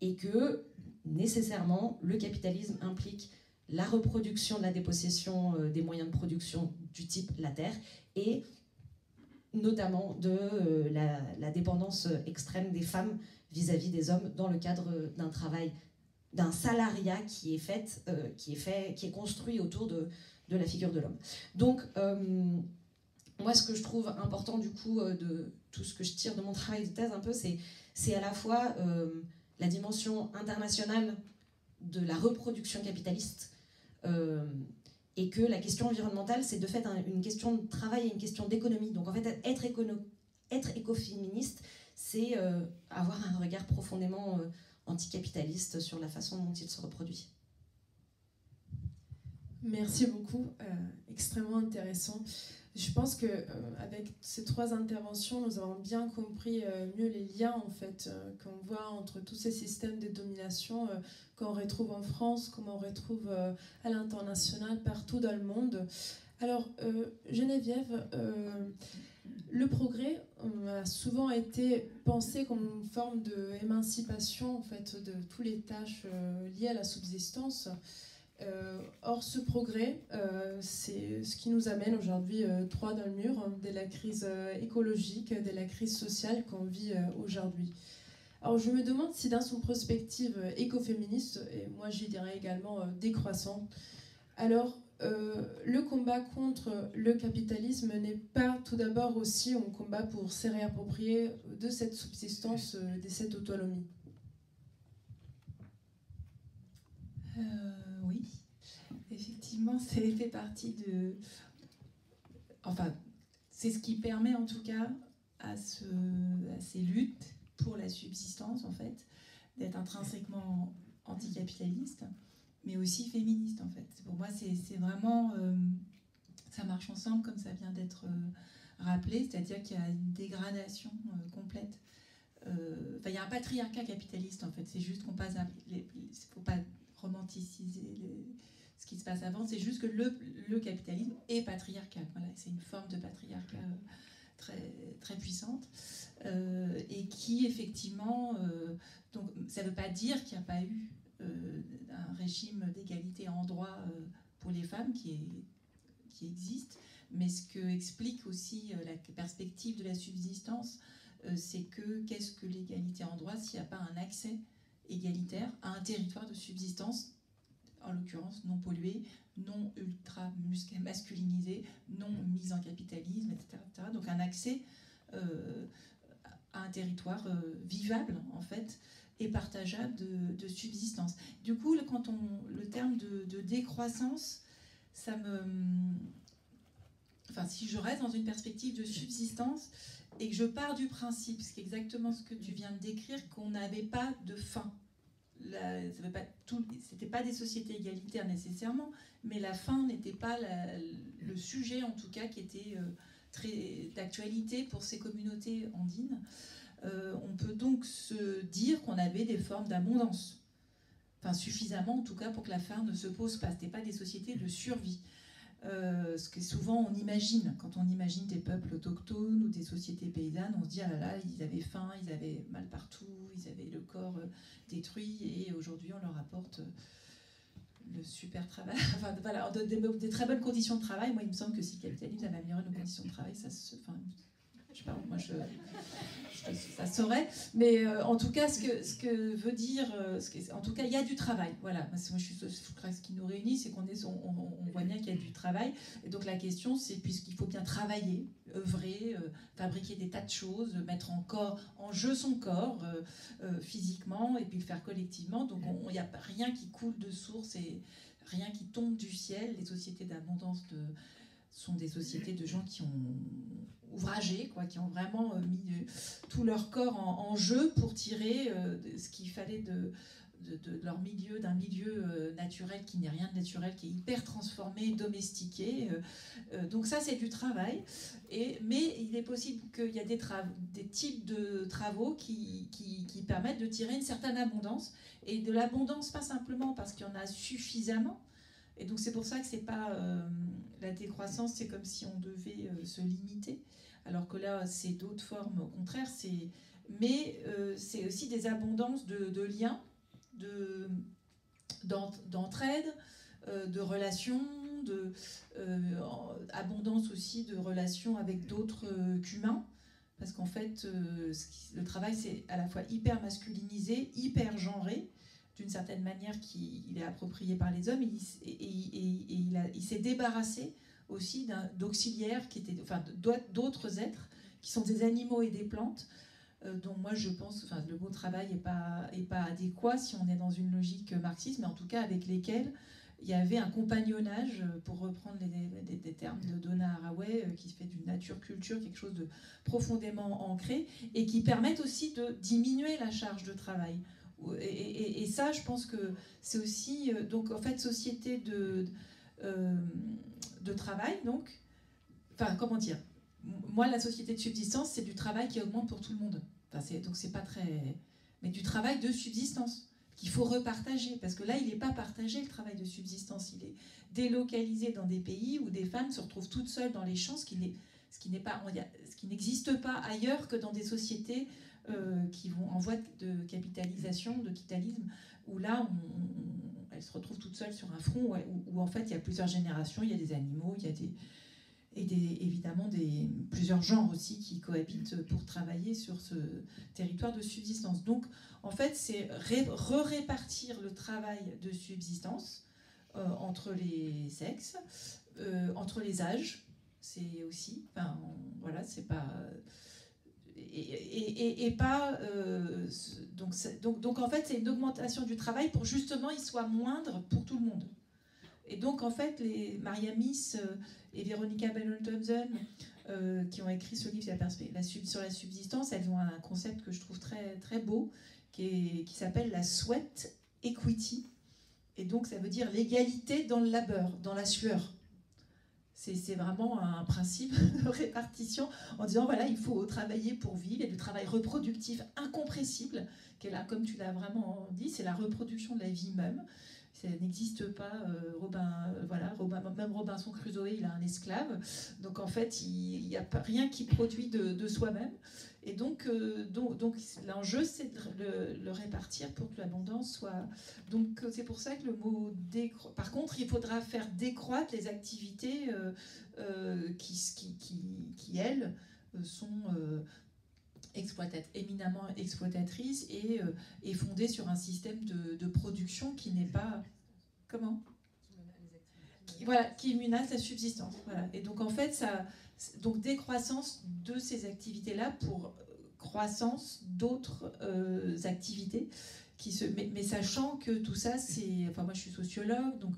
et que, nécessairement, le capitalisme implique la reproduction de la dépossession des moyens de production du type la terre, et notamment de la dépendance extrême des femmes vis-à-vis des hommes dans le cadre d'un travail, d'un salariat qui est construit autour de la figure de l'homme. Donc, moi, ce que je trouve important, du coup, de tout ce que je tire de mon travail de thèse, un peu, c'est à la fois la dimension internationale de la reproduction capitaliste, et que la question environnementale, c'est de fait une question de travail et une question d'économie. Donc, en fait, être écoféministe, c'est avoir un regard profondément anticapitaliste sur la façon dont il se reproduit. Merci beaucoup, extrêmement intéressant. Je pense que avec ces 3 interventions, nous avons bien compris mieux les liens en fait qu'on voit entre tous ces systèmes de domination qu'on retrouve en France, comme on retrouve à l'international, partout dans le monde. Alors, Geneviève, le progrès a souvent été pensé comme une forme d'émancipation en fait, de toutes les tâches liées à la subsistance. Or, ce progrès, c'est ce qui nous amène aujourd'hui droit dans le mur de la crise écologique, de la crise sociale qu'on vit aujourd'hui. Alors, je me demande si dans son perspective écoféministe, et moi j'y dirais également décroissante, alors le combat contre le capitalisme n'est pas tout d'abord aussi un combat pour se réapproprier de cette subsistance, de cette autonomie. Oui, effectivement, ça fait partie de... Enfin, c'est ce qui permet en tout cas à ces luttes pour la subsistance, en fait, d'être intrinsèquement anticapitaliste, mais aussi féministe, en fait. Pour moi, c'est vraiment... ça marche ensemble, comme ça vient d'être rappelé, c'est-à-dire qu'il y a une dégradation complète. Il y a un patriarcat capitaliste, en fait. C'est juste qu'on passe... Il ne faut pas romanticiser ce qui se passe avant, c'est juste que le capitalisme est patriarcal. Voilà, c'est une forme de patriarcat très, très puissante et qui effectivement, donc ça ne veut pas dire qu'il n'y a pas eu un régime d'égalité en droit pour les femmes qui existe, mais ce que explique aussi la perspective de la subsistance, c'est que qu'est-ce que l'égalité en droit s'il n'y a pas un accès égalitaire à un territoire de subsistance, en l'occurrence non pollué, non ultra masculinisé, non mis en capitalisme, etc. Donc un accès à un territoire vivable, en fait, et partageable de subsistance. Du coup, quand le terme de décroissance, ça me... Enfin, si je reste dans une perspective de subsistance et que je pars du principe, c'est exactement ce que tu viens de décrire, qu'on n'avait pas de fin. C'était pas des sociétés égalitaires nécessairement, mais la fin n'était pas le sujet, en tout cas, qui était très d'actualité pour ces communautés andines. On peut donc se dire qu'on avait des formes d'abondance. Enfin, suffisamment, en tout cas, pour que la faim ne se pose pas. Ce n'était pas des sociétés de survie. Ce que souvent on imagine, quand on imagine des peuples autochtones ou des sociétés paysannes, on se dit ah là là, ils avaient faim, ils avaient mal partout, ils avaient le corps détruit, et aujourd'hui on leur apporte le super travail, enfin voilà, des très bonnes conditions de travail. Moi il me semble que si le capitalisme avait amélioré nos conditions de travail, ça se... Enfin, je sais pas, moi ça saurait, mais en tout cas ce que veut dire, en tout cas il y a du travail, voilà. Moi je crois que ce qui nous réunit, c'est qu'on voit bien qu'il y a du travail, et donc la question c'est, puisqu'il faut bien travailler, œuvrer, fabriquer des tas de choses, mettre en jeu son corps physiquement, et puis le faire collectivement, donc il n'y a rien qui coule de source et rien qui tombe du ciel. Les sociétés d'abondance sont des sociétés de gens qui ont ouvragés, quoi, qui ont vraiment mis tout leur corps en jeu pour tirer ce qu'il fallait de leur milieu, d'un milieu naturel qui n'est rien de naturel, qui est hyper transformé, domestiqué. Donc ça, c'est du travail. Mais il est possible qu'il y a des types de travaux qui permettent de tirer une certaine abondance. Et de l'abondance, pas simplement parce qu'il y en a suffisamment. Et donc c'est pour ça que c'est pas la décroissance, c'est comme si on devait se limiter, alors que là c'est d'autres formes, au contraire, mais c'est aussi des abondances de liens, d'entraide, de relations, monde, abondance aussi de relations avec d'autres qu'humains, parce qu'en fait, le travail, c'est à la fois hyper masculinisé, hyper genré, d'une certaine manière, il est approprié par les hommes, et il s'est débarrassé aussi d'auxiliaires, enfin, d'autres êtres, qui sont des animaux et des plantes, dont moi je pense, enfin, le mot travail n'est pas adéquat si on est dans une logique marxiste, mais en tout cas avec lesquels il y avait un compagnonnage, pour reprendre des termes de Donna Haraway, qui fait d'une nature-culture quelque chose de profondément ancré, et qui permettent aussi de diminuer la charge de travail. Et ça, je pense que c'est aussi, donc en fait, société de travail, donc, enfin, comment dire, moi, la société de subsistance, c'est du travail qui augmente pour tout le monde. Enfin, donc c'est pas très... Mais du travail de subsistance, qu'il faut repartager, parce que là, il n'est pas partagé, le travail de subsistance. Il est délocalisé dans des pays où des femmes se retrouvent toutes seules dans les champs, ce qui n'existe pas ailleurs que dans des sociétés qui vont en voie de capitalisation, de capitalisme, où là, elles se retrouvent toutes seules sur un front où en fait, il y a plusieurs générations, il y a des animaux, il y a évidemment plusieurs genres aussi qui cohabitent pour travailler sur ce territoire de subsistance. Donc, en fait, c'est répartir le travail de subsistance entre les sexes, entre les âges, c'est aussi, enfin, voilà, c'est pas... Et pas... donc, en fait, c'est une augmentation du travail pour justement il soit moindre pour tout le monde. Et donc, en fait, les Maria Miss et Veronica Bellon-Thompson, qui ont écrit ce livre sur la subsistance, elles ont un concept que je trouve très, très beau, qui s'appelle la sweat equity. Et donc, ça veut dire l'égalité dans le labeur, dans la sueur. C'est vraiment un principe de répartition en disant, voilà, il faut travailler pour vivre. Il y a du travail reproductif incompressible, qui est là, comme tu l'as vraiment dit, c'est la reproduction de la vie même. Ça n'existe pas. Même Robinson Crusoe, il a un esclave. Donc en fait, il n'y a pas rien qui produit de soi-même. Et donc l'enjeu, c'est de le répartir pour que l'abondance soit... Donc c'est pour ça que le mot décroître... Par contre, il faudra faire décroître les activités qui, elles, sont... éminemment exploitatrice et fondée sur un système de production qui n'est pas... Comment ? Qui menace la subsistance. Voilà. Et donc, en fait, donc décroissance de ces activités-là pour croissance d'autres activités. Mais sachant que tout ça, c'est... Enfin, moi, je suis sociologue, donc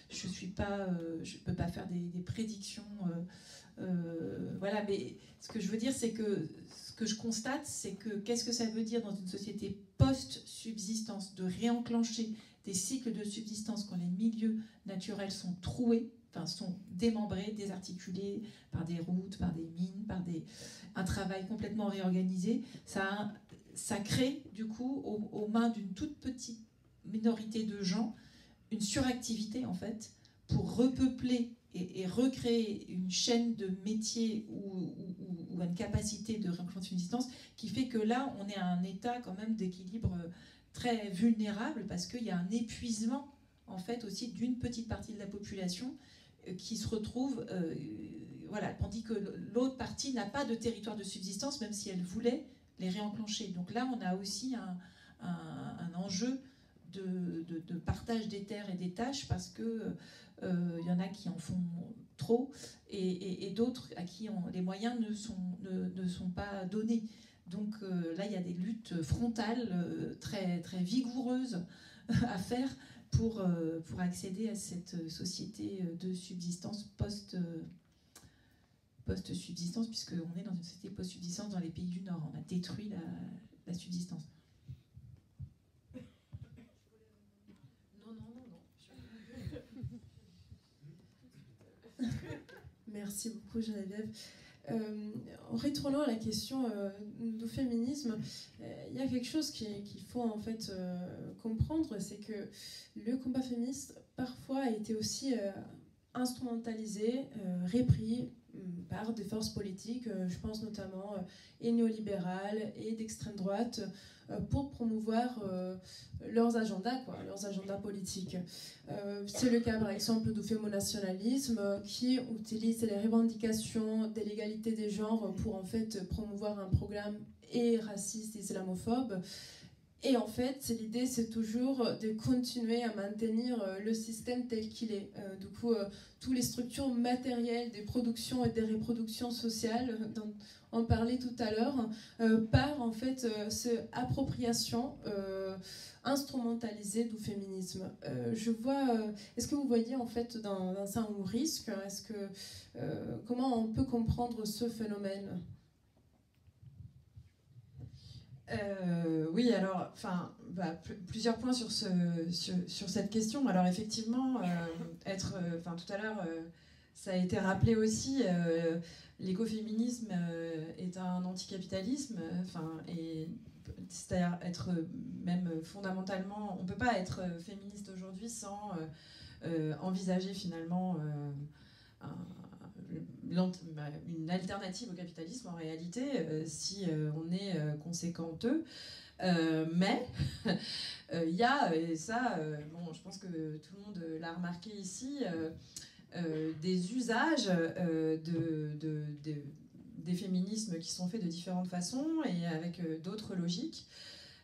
je ne peux pas faire des prédictions... voilà, mais ce que je veux dire, c'est que ce que je constate, c'est que qu'est-ce que ça veut dire dans une société post-subsistance de réenclencher des cycles de subsistance quand les milieux naturels sont troués, enfin sont démembrés, désarticulés par des routes, par des mines, par un travail complètement réorganisé. Ça crée du coup aux mains d'une toute petite minorité de gens une suractivité en fait pour repeupler et recréer une chaîne de métiers ou une capacité de réenclencher une subsistance qui fait que là, on est à un état quand même d'équilibre très vulnérable parce qu'il y a un épuisement en fait aussi d'une petite partie de la population qui se retrouve, voilà, tandis que l'autre partie n'a pas de territoire de subsistance même si elle voulait les réenclencher. Donc là, on a aussi un enjeu de partage des terres et des tâches parce que y en a qui en font trop et d'autres à qui les moyens ne sont pas donnés. Donc là, il y a des luttes frontales très, très vigoureuses à faire pour accéder à cette société de subsistance post-subsistance, puisqu'on est dans une société post-subsistance dans les pays du Nord. On a détruit la subsistance. Merci beaucoup, Geneviève. En retournant à la question du féminisme, il y a quelque chose qu'il faut en fait comprendre, c'est que le combat féministe parfois a été aussi instrumentalisé, repris par des forces politiques, je pense notamment et néolibérales et d'extrême droite, pour promouvoir leurs agendas politiques. C'est le cas par exemple du fémonationalisme qui utilise les revendications de l'égalité des genres pour en fait promouvoir un programme et raciste, islamophobe. Et en fait, l'idée, c'est toujours de continuer à maintenir le système tel qu'il est. Du coup, toutes les structures matérielles des productions et des reproductions sociales, dont on parlait tout à l'heure, par en fait cette appropriation instrumentalisée du féminisme. Est-ce que vous voyez en fait dans ça un risque? Comment on peut comprendre ce phénomène? Oui, alors, plusieurs points sur cette question. Alors effectivement, tout à l'heure, ça a été rappelé aussi, l'écoféminisme est un anticapitalisme, c'est-à-dire être même fondamentalement, on ne peut pas être féministe aujourd'hui sans envisager finalement une alternative au capitalisme en réalité, si on est conséquenteux. Mais il y a, et ça, je pense que tout le monde l'a remarqué ici, des usages des féminismes qui sont faits de différentes façons et avec d'autres logiques.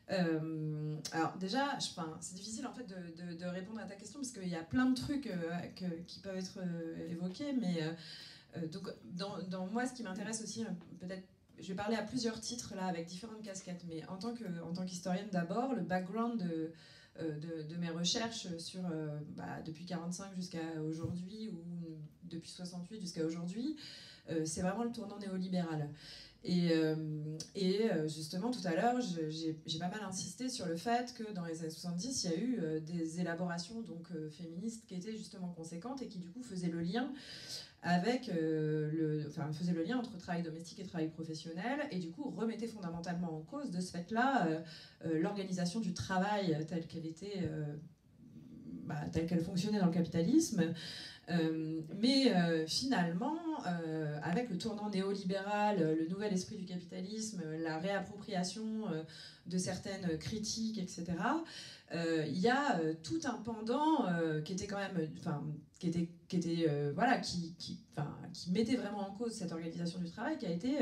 Alors déjà, c'est difficile en fait de répondre à ta question parce qu'il y a plein de trucs qui peuvent être évoqués, mais donc dans moi, ce qui m'intéresse aussi, peut-être, je vais parler à plusieurs titres là avec différentes casquettes, mais en tant qu'historienne d'abord, le background de mes recherches sur depuis 45 jusqu'à aujourd'hui ou depuis 68 jusqu'à aujourd'hui, c'est vraiment le tournant néolibéral. Et justement, tout à l'heure, j'ai pas mal insisté sur le fait que dans les années 70, il y a eu des élaborations donc, féministes qui étaient justement conséquentes et qui du coup faisaient le lien avec faisait le lien entre travail domestique et travail professionnel, et du coup remettait fondamentalement en cause de ce fait-là l'organisation du travail telle qu'elle était, telle qu'elle fonctionnait dans le capitalisme. Mais finalement, avec le tournant néolibéral, le nouvel esprit du capitalisme, la réappropriation de certaines critiques, etc., il y a tout un pendant qui était quand même, qui mettait vraiment en cause cette organisation du travail, qui a été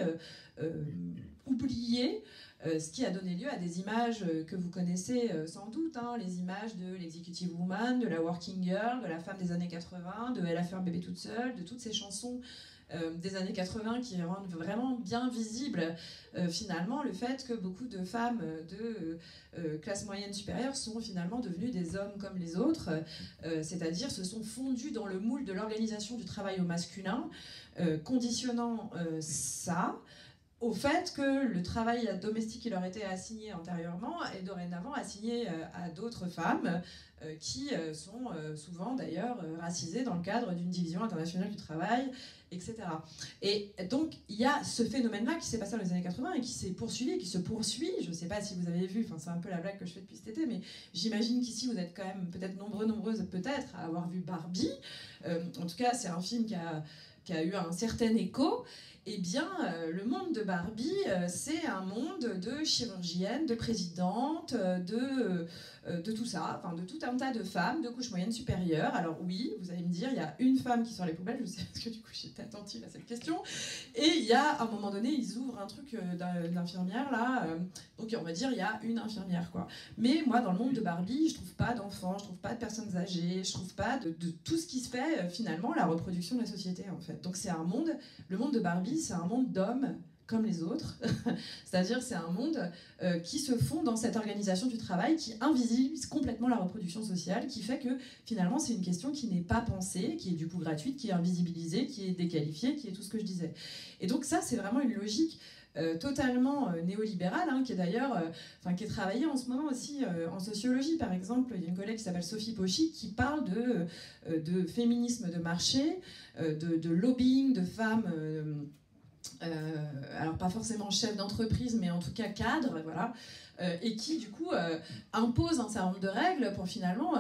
oublié, ce qui a donné lieu à des images que vous connaissez sans doute, les images de l'executive woman, de la working girl, de la femme des années 80, de Elle a fait un bébé toute seule, de toutes ces chansons des années 80 qui rendent vraiment bien visible finalement le fait que beaucoup de femmes de classe moyenne supérieure sont finalement devenues des hommes comme les autres, c'est-à-dire se sont fondues dans le moule de l'organisation du travail au masculin, conditionnant ça au fait que le travail domestique qui leur était assigné antérieurement est dorénavant assigné à d'autres femmes qui sont souvent d'ailleurs racisées dans le cadre d'une division internationale du travail, etc. Et donc il y a ce phénomène-là qui s'est passé dans les années 80 et qui s'est poursuivi, qui se poursuit. Je ne sais pas si vous avez vu, c'est un peu la blague que je fais depuis cet été, mais j'imagine qu'ici vous êtes quand même peut-être nombreuses peut-être à avoir vu Barbie. En tout cas, c'est un film qui a eu un certain écho. Eh bien, le monde de Barbie, c'est un monde de chirurgiennes, de présidentes, de tout ça, de tout un tas de femmes de couche moyenne supérieure. Alors oui, vous allez me dire, il y a une femme qui sort les poubelles, je sais parce que du coup j'étais attentive à cette question, et il y a, à un moment donné, ils ouvrent un truc d'infirmière, là, donc on va dire, il y a une infirmière, quoi. Mais moi, dans le monde de Barbie, je trouve pas d'enfants, je trouve pas de personnes âgées, je trouve pas de tout ce qui se fait, finalement, la reproduction de la société, en fait. Donc c'est un monde, le monde de Barbie, c'est un monde d'hommes comme les autres, c'est-à-dire c'est un monde qui se fond dans cette organisation du travail, qui invisibilise complètement la reproduction sociale, qui fait que finalement c'est une question qui n'est pas pensée, qui est du coup gratuite, qui est invisibilisée, qui est déqualifiée, qui est tout ce que je disais. Et donc ça, c'est vraiment une logique totalement néolibérale, qui est d'ailleurs, qui est travaillée en ce moment aussi en sociologie. Par exemple, il y a une collègue qui s'appelle Sophie Pochy qui parle de féminisme de marché, de lobbying de femmes alors pas forcément chef d'entreprise, mais en tout cas cadre, voilà, et qui du coup impose un certain nombre de règles pour finalement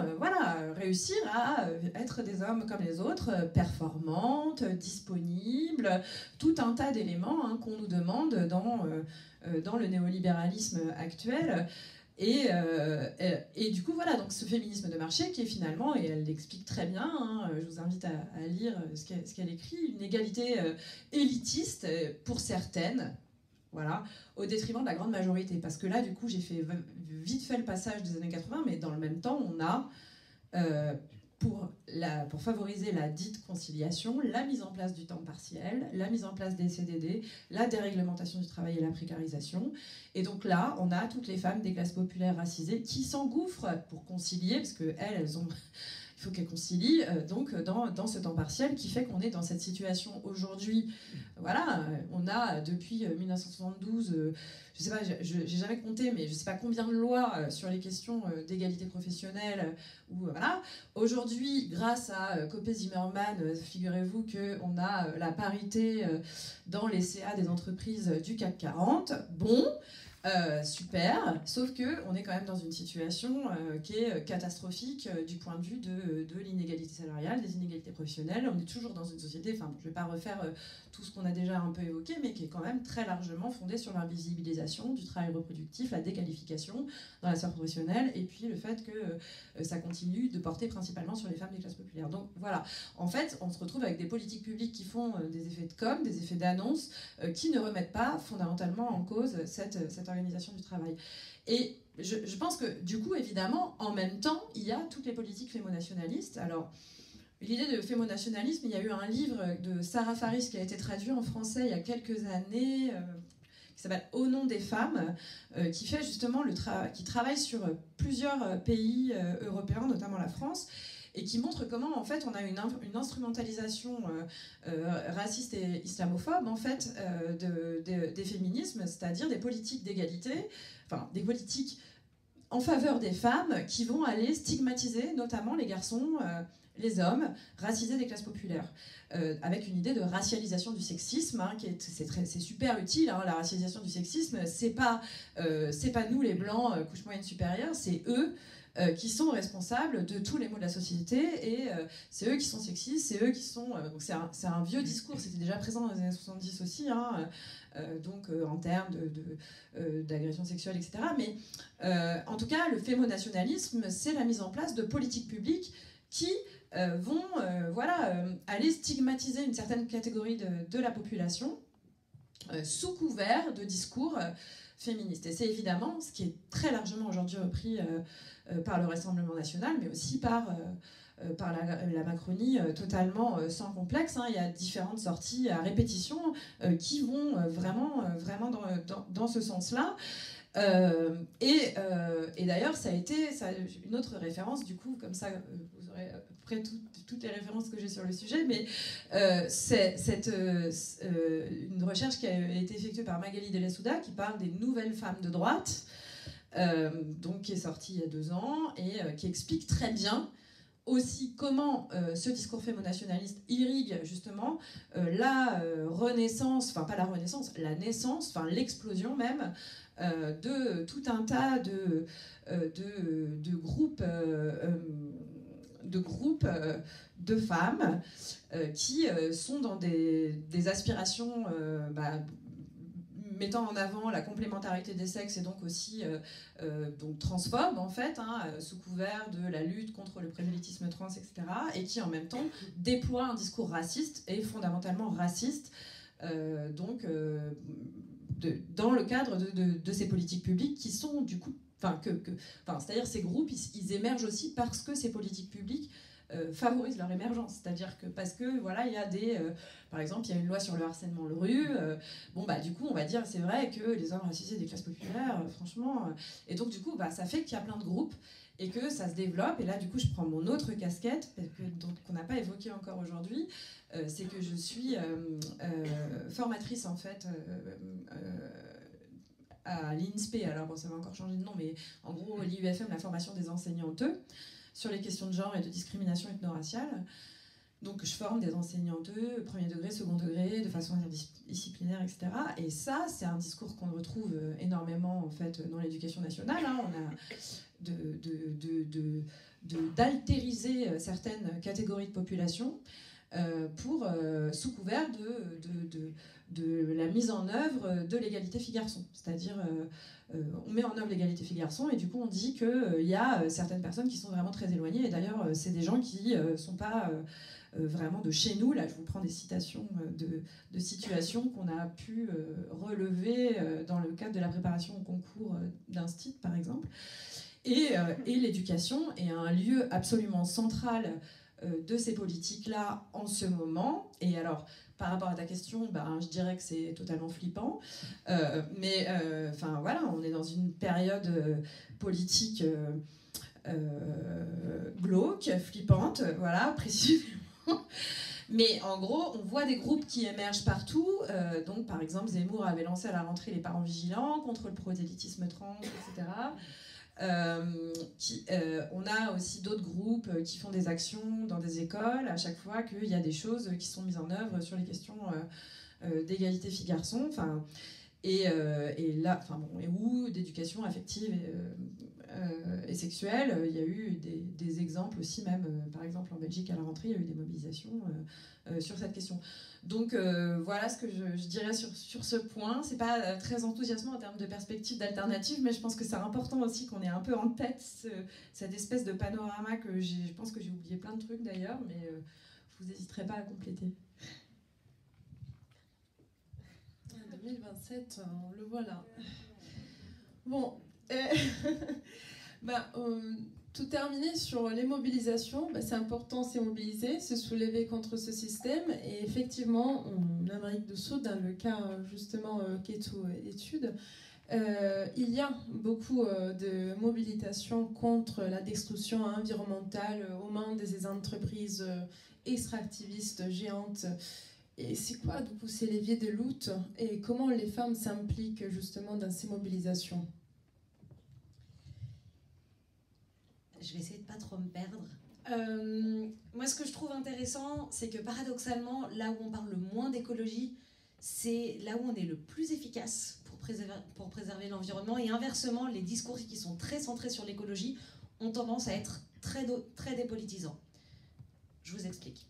réussir à être des hommes comme les autres, performantes, disponibles, tout un tas d'éléments qu'on nous demande dans le néolibéralisme actuel. Et du coup, voilà, donc ce féminisme de marché qui est finalement, et elle l'explique très bien, je vous invite à lire ce qu'elle écrit, une égalité élitiste pour certaines, voilà, au détriment de la grande majorité. Parce que là, du coup, j'ai vite fait le passage des années 80, mais dans le même temps, on a, pour favoriser la dite conciliation, la mise en place du temps partiel, la mise en place des CDD, la déréglementation du travail et la précarisation. Et donc là, on a toutes les femmes des classes populaires racisées qui s'engouffrent pour concilier, parce qu'elles ont... Il faut qu'elles concilient donc dans ce temps partiel qui fait qu'on est dans cette situation aujourd'hui. Voilà, on a depuis 1972, je sais pas, j'ai jamais compté, mais je sais pas combien de lois sur les questions d'égalité professionnelle. Voilà. Aujourd'hui, grâce à Copé-Zimmermann, figurez-vous qu'on a la parité dans les CA des entreprises du CAC 40. Bon. Super, sauf que on est quand même dans une situation qui est catastrophique du point de vue de l'inégalité salariale, des inégalités professionnelles. On est toujours dans une société, enfin, je ne vais pas refaire tout ce qu'on a déjà un peu évoqué, mais qui est quand même très largement fondée sur l'invisibilisation du travail reproductif, la déqualification dans la sphère professionnelle, et puis le fait que ça continue de porter principalement sur les femmes des classes populaires. Donc voilà, en fait, on se retrouve avec des politiques publiques qui font des effets de com', des effets d'annonce, qui ne remettent pas fondamentalement en cause cette organisation du travail. Et je pense que, du coup, évidemment, en même temps, il y a toutes les politiques fémonationalistes. Alors, l'idée de fémonationalisme, il y a eu un livre de Sarah Faris qui a été traduit en français il y a quelques années, qui s'appelle Au nom des femmes, qui fait justement qui travaille sur plusieurs pays européens, notamment la France, et qui montre comment en fait on a une instrumentalisation raciste et islamophobe en fait des féminismes, c'est-à-dire des politiques d'égalité, enfin des politiques en faveur des femmes qui vont aller stigmatiser notamment les garçons, les hommes racisés des classes populaires, avec une idée de racialisation du sexisme, c'est super utile. La racialisation du sexisme, c'est pas nous les blancs couche moyenne supérieure, c'est eux qui sont responsables de tous les maux de la société, et c'est eux qui sont sexistes, c'est eux qui sont... donc c'est un vieux discours, c'était déjà présent dans les années 70 aussi, donc en termes d'agression sexuelle, etc. Mais en tout cas, le fémonationalisme, c'est la mise en place de politiques publiques qui vont aller stigmatiser une certaine catégorie de la population sous couvert de discours féministes. Et c'est évidemment ce qui est très largement aujourd'hui repris par le Rassemblement national, mais aussi par la Macronie totalement sans complexe. Il y a différentes sorties à répétition qui vont vraiment dans ce sens-là. Et d'ailleurs, ça a été une autre référence, du coup, comme ça, vous aurez à peu près toutes les références que j'ai sur le sujet, mais c'est une recherche qui a été effectuée par Magali Delessouda, qui parle des nouvelles femmes de droite, donc qui est sortie il y a 2 ans, et qui explique très bien aussi comment ce discours fémonationaliste irrigue justement la renaissance, enfin pas la renaissance, la naissance, enfin l'explosion même, de tout un tas de groupes de femmes qui sont dans des aspirations mettant en avant la complémentarité des sexes, et donc aussi donc transphobes en fait, sous couvert de la lutte contre le prosélytisme trans, etc., et qui en même temps déploient un discours raciste et fondamentalement raciste, dans le cadre de ces politiques publiques qui sont du coup, c'est-à-dire ces groupes ils émergent aussi parce que ces politiques publiques favorisent leur émergence, c'est-à-dire que parce que voilà, il y a par exemple, il y a une loi sur le harcèlement de rue, du coup on va dire c'est vrai que les hommes racisés des classes populaires, franchement, et donc du coup ça fait qu'il y a plein de groupes et que ça se développe. Et là du coup je prends mon autre casquette qu'on n'a pas évoquée encore aujourd'hui, c'est que je suis formatrice en fait à l'INSPE, alors bon, ça va encore changer de nom, mais en gros l'IUFM, la formation des enseignantes, sur les questions de genre et de discrimination ethno-raciale. Donc je forme des enseignants de premier degré, second degré, de façon interdisciplinaire, etc. Et ça, c'est un discours qu'on retrouve énormément en fait dans l'éducation nationale. Hein. On a d'altériser certaines catégories de population sous couvert de la mise en œuvre de l'égalité filles-garçons. C'est-à-dire, on met en œuvre l'égalité filles-garçons et du coup on dit qu'il y a certaines personnes qui sont vraiment très éloignées. Et d'ailleurs, c'est des gens qui ne sont pas vraiment de chez nous. Là, je vous prends des citations de situations qu'on a pu relever dans le cadre de la préparation au concours d'Instit, par exemple. Et l'éducation est un lieu absolument central de ces politiques-là en ce moment. Et alors, par rapport à ta question, je dirais que c'est totalement flippant. Mais voilà, on est dans une période politique glauque, flippante, voilà, précisément. Mais en gros, on voit des groupes qui émergent partout. Donc, par exemple, Zemmour avait lancé à la rentrée les parents vigilants contre le prosélytisme trans, etc. On a aussi d'autres groupes qui font des actions dans des écoles à chaque fois qu'il y a des choses qui sont mises en œuvre sur les questions d'égalité filles-garçons, ou d'éducation affective et sexuelle. Il y a eu des exemples aussi, même par exemple en Belgique à la rentrée, il y a eu des mobilisations sur cette question. Donc voilà ce que je dirais sur ce point. C'est pas très enthousiasmant en termes de perspective d'alternative, mais je pense que c'est important aussi qu'on ait un peu en tête cette espèce de panorama que je pense que j'ai oublié plein de trucs d'ailleurs, mais vous n'hésiterez pas à compléter. 2027, on le voit là. Bon, tout terminer sur les mobilisations, c'est important, c'est mobiliser, se soulever contre ce système. Et effectivement, en Amérique du Sud, dans le cas justement Ketu étude, il y a beaucoup de mobilisation contre la destruction environnementale aux mains des entreprises extractivistes géantes. Et c'est quoi du coup ces leviers de lutte et comment les femmes s'impliquent justement dans ces mobilisations? Je vais essayer de pas trop me perdre. Moi, ce que je trouve intéressant, c'est que paradoxalement, là où on parle le moins d'écologie, c'est là où on est le plus efficace pour préserver l'environnement. Et inversement, les discours qui sont très centrés sur l'écologie ont tendance à être très dépolitisants. Je vous explique.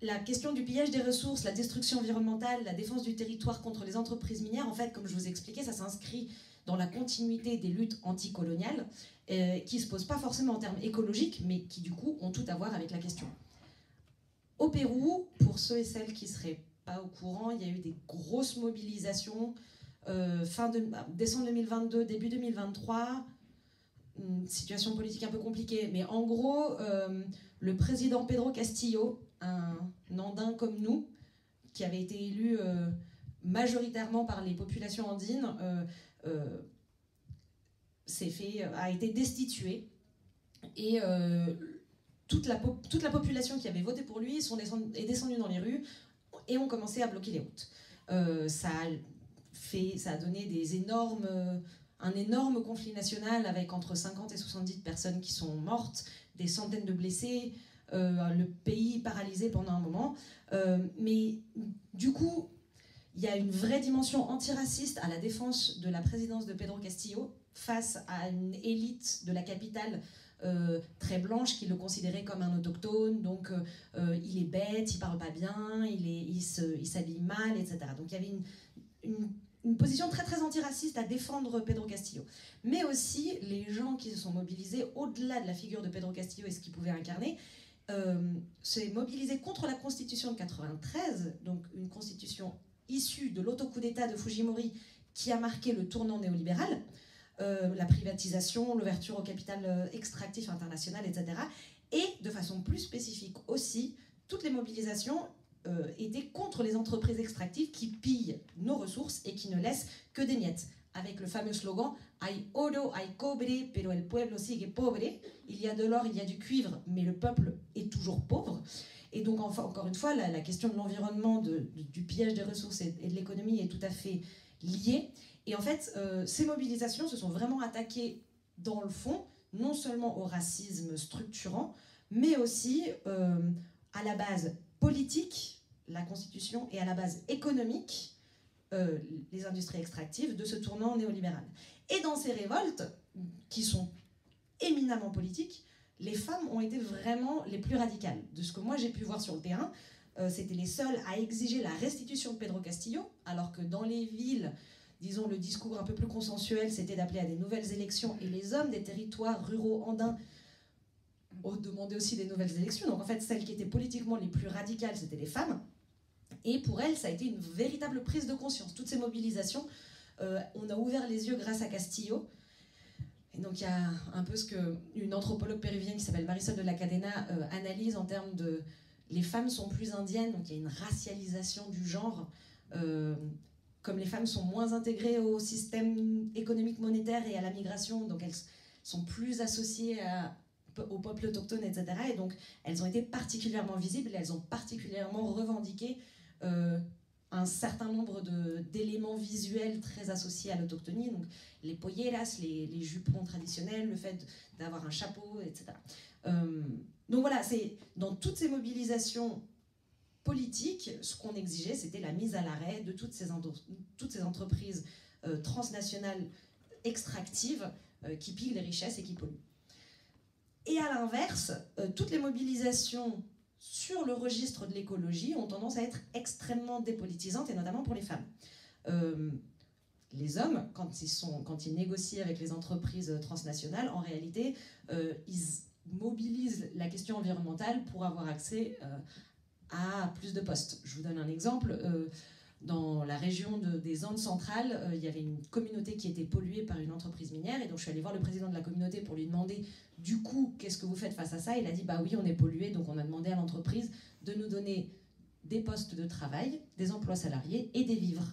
La question du pillage des ressources, la destruction environnementale, la défense du territoire contre les entreprises minières, en fait, comme je vous expliquais, ça s'inscrit dans la continuité des luttes anticoloniales qui ne se posent pas forcément en termes écologiques, mais qui du coup ont tout à voir avec la question. Au Pérou, pour ceux et celles qui ne seraient pas au courant, il y a eu des grosses mobilisations décembre 2022, début 2023, une situation politique un peu compliquée, mais en gros, le président Pedro Castillo, un andin comme nous, qui avait été élu majoritairement par les populations andines, a été destitué et toute la population qui avait voté pour lui est descendue dans les rues et ont commencé à bloquer les routes. Ça a donné un énorme conflit national avec entre 50 et 70 personnes qui sont mortes, des centaines de blessés, le pays paralysé pendant un moment. Mais du coup, il y a une vraie dimension antiraciste à la défense de la présidence de Pedro Castillo face à une élite de la capitale très blanche qui le considérait comme un autochtone, donc il est bête, il parle pas bien, il s'habille mal, etc. Donc il y avait une position très très antiraciste à défendre Pedro Castillo. Mais aussi les gens qui se sont mobilisés au-delà de la figure de Pedro Castillo et ce qu'il pouvait incarner, s'est mobilisé contre la constitution de 93, donc une constitution issue de l'auto-coup d'État de Fujimori qui a marqué le tournant néolibéral, la privatisation, l'ouverture au capital extractif international, etc. Et de façon plus spécifique aussi, toutes les mobilisations étaient contre les entreprises extractives qui pillent nos ressources et qui ne laissent que des miettes. Avec le fameux slogan « Hay oro, hay cobre, pero el pueblo sigue pobre ». Il y a de l'or, il y a du cuivre, mais le peuple est toujours pauvre. Et donc, encore une fois, la question de l'environnement, du pillage des ressources et de l'économie est tout à fait liée. Et en fait, ces mobilisations se sont vraiment attaquées, dans le fond, non seulement au racisme structurant, mais aussi à la base politique, la Constitution, et à la base économique, les industries extractives, de ce tournant néolibéral. Et dans ces révoltes, qui sont éminemment politiques, les femmes ont été vraiment les plus radicales. De ce que moi j'ai pu voir sur le terrain, c'était les seules à exiger la restitution de Pedro Castillo, alors que dans les villes, disons, le discours un peu plus consensuel, c'était d'appeler à des nouvelles élections, et les hommes des territoires ruraux andins demandaient aussi des nouvelles élections. Donc en fait, celles qui étaient politiquement les plus radicales, c'était les femmes. Et pour elles, ça a été une véritable prise de conscience. Toutes ces mobilisations, on a ouvert les yeux grâce à Castillo. Et donc il y a un peu ce qu'une anthropologue péruvienne qui s'appelle Marisol de la Cadena analyse en termes de... Les femmes sont plus indiennes, donc il y a une racialisation du genre. Comme les femmes sont moins intégrées au système économique monétaire et à la migration, donc elles sont plus associées au peuple autochtone, etc. Et donc elles ont été particulièrement visibles et elles ont particulièrement revendiqué un certain nombre d'éléments visuels très associés à l'autochtonie, donc les polleras, les jupons traditionnels, le fait d'avoir un chapeau, etc. Donc voilà, c'est dans toutes ces mobilisations politiques, ce qu'on exigeait, c'était la mise à l'arrêt de toutes ces entreprises transnationales extractives qui pillent les richesses et qui polluent. Et à l'inverse, toutes les mobilisations sur le registre de l'écologie ont tendance à être extrêmement dépolitisantes, et notamment pour les femmes. Les hommes, quand ils négocient avec les entreprises transnationales, en réalité, ils mobilisent la question environnementale pour avoir accès à plus de postes. Je vous donne un exemple. Dans la région des Andes centrales, il y avait une communauté qui était polluée par une entreprise minière, et donc je suis allée voir le président de la communauté pour lui demander du coup, qu'est-ce que vous faites face à ça? Il a dit, bah oui, on est pollué, donc on a demandé à l'entreprise de nous donner des postes de travail, des emplois salariés et des vivres.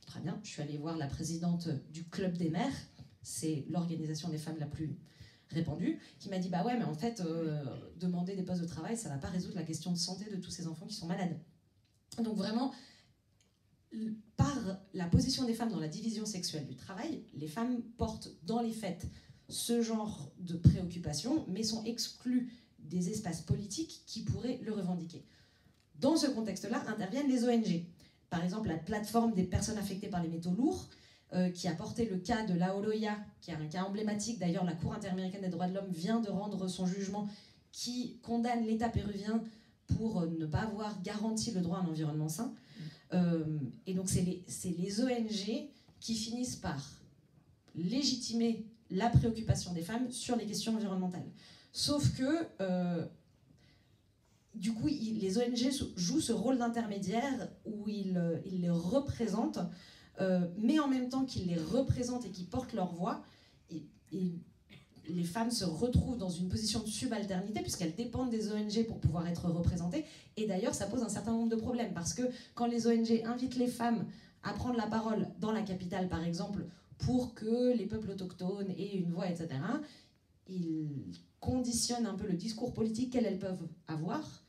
Très bien, je suis allée voir la présidente du Club des maires, c'est l'organisation des femmes la plus répandue, qui m'a dit, bah ouais, mais en fait, demander des postes de travail, ça ne va pas résoudre la question de santé de tous ces enfants qui sont malades. Donc vraiment, par la position des femmes dans la division sexuelle du travail, les femmes portent dans les faits ce genre de préoccupations, mais sont exclues des espaces politiques qui pourraient le revendiquer. Dans ce contexte-là, interviennent les ONG. Par exemple, la plateforme des personnes affectées par les métaux lourds, qui a porté le cas de La Oloya, qui est un cas emblématique. D'ailleurs, la Cour interaméricaine des droits de l'homme vient de rendre son jugement qui condamne l'État péruvien pour ne pas avoir garanti le droit à un environnement sain. Et donc, c'est les ONG qui finissent par légitimer la préoccupation des femmes sur les questions environnementales. Sauf que, du coup, les ONG jouent ce rôle d'intermédiaire où ils les représentent, mais en même temps qu'ils les représentent et qu'ils portent leur voix, les femmes se retrouvent dans une position de subalternité puisqu'elles dépendent des ONG pour pouvoir être représentées. Et d'ailleurs, ça pose un certain nombre de problèmes parce que quand les ONG invitent les femmes à prendre la parole dans la capitale, par exemple, pour que les peuples autochtones aient une voix, etc., ils conditionnent un peu le discours politique qu'elles peuvent avoir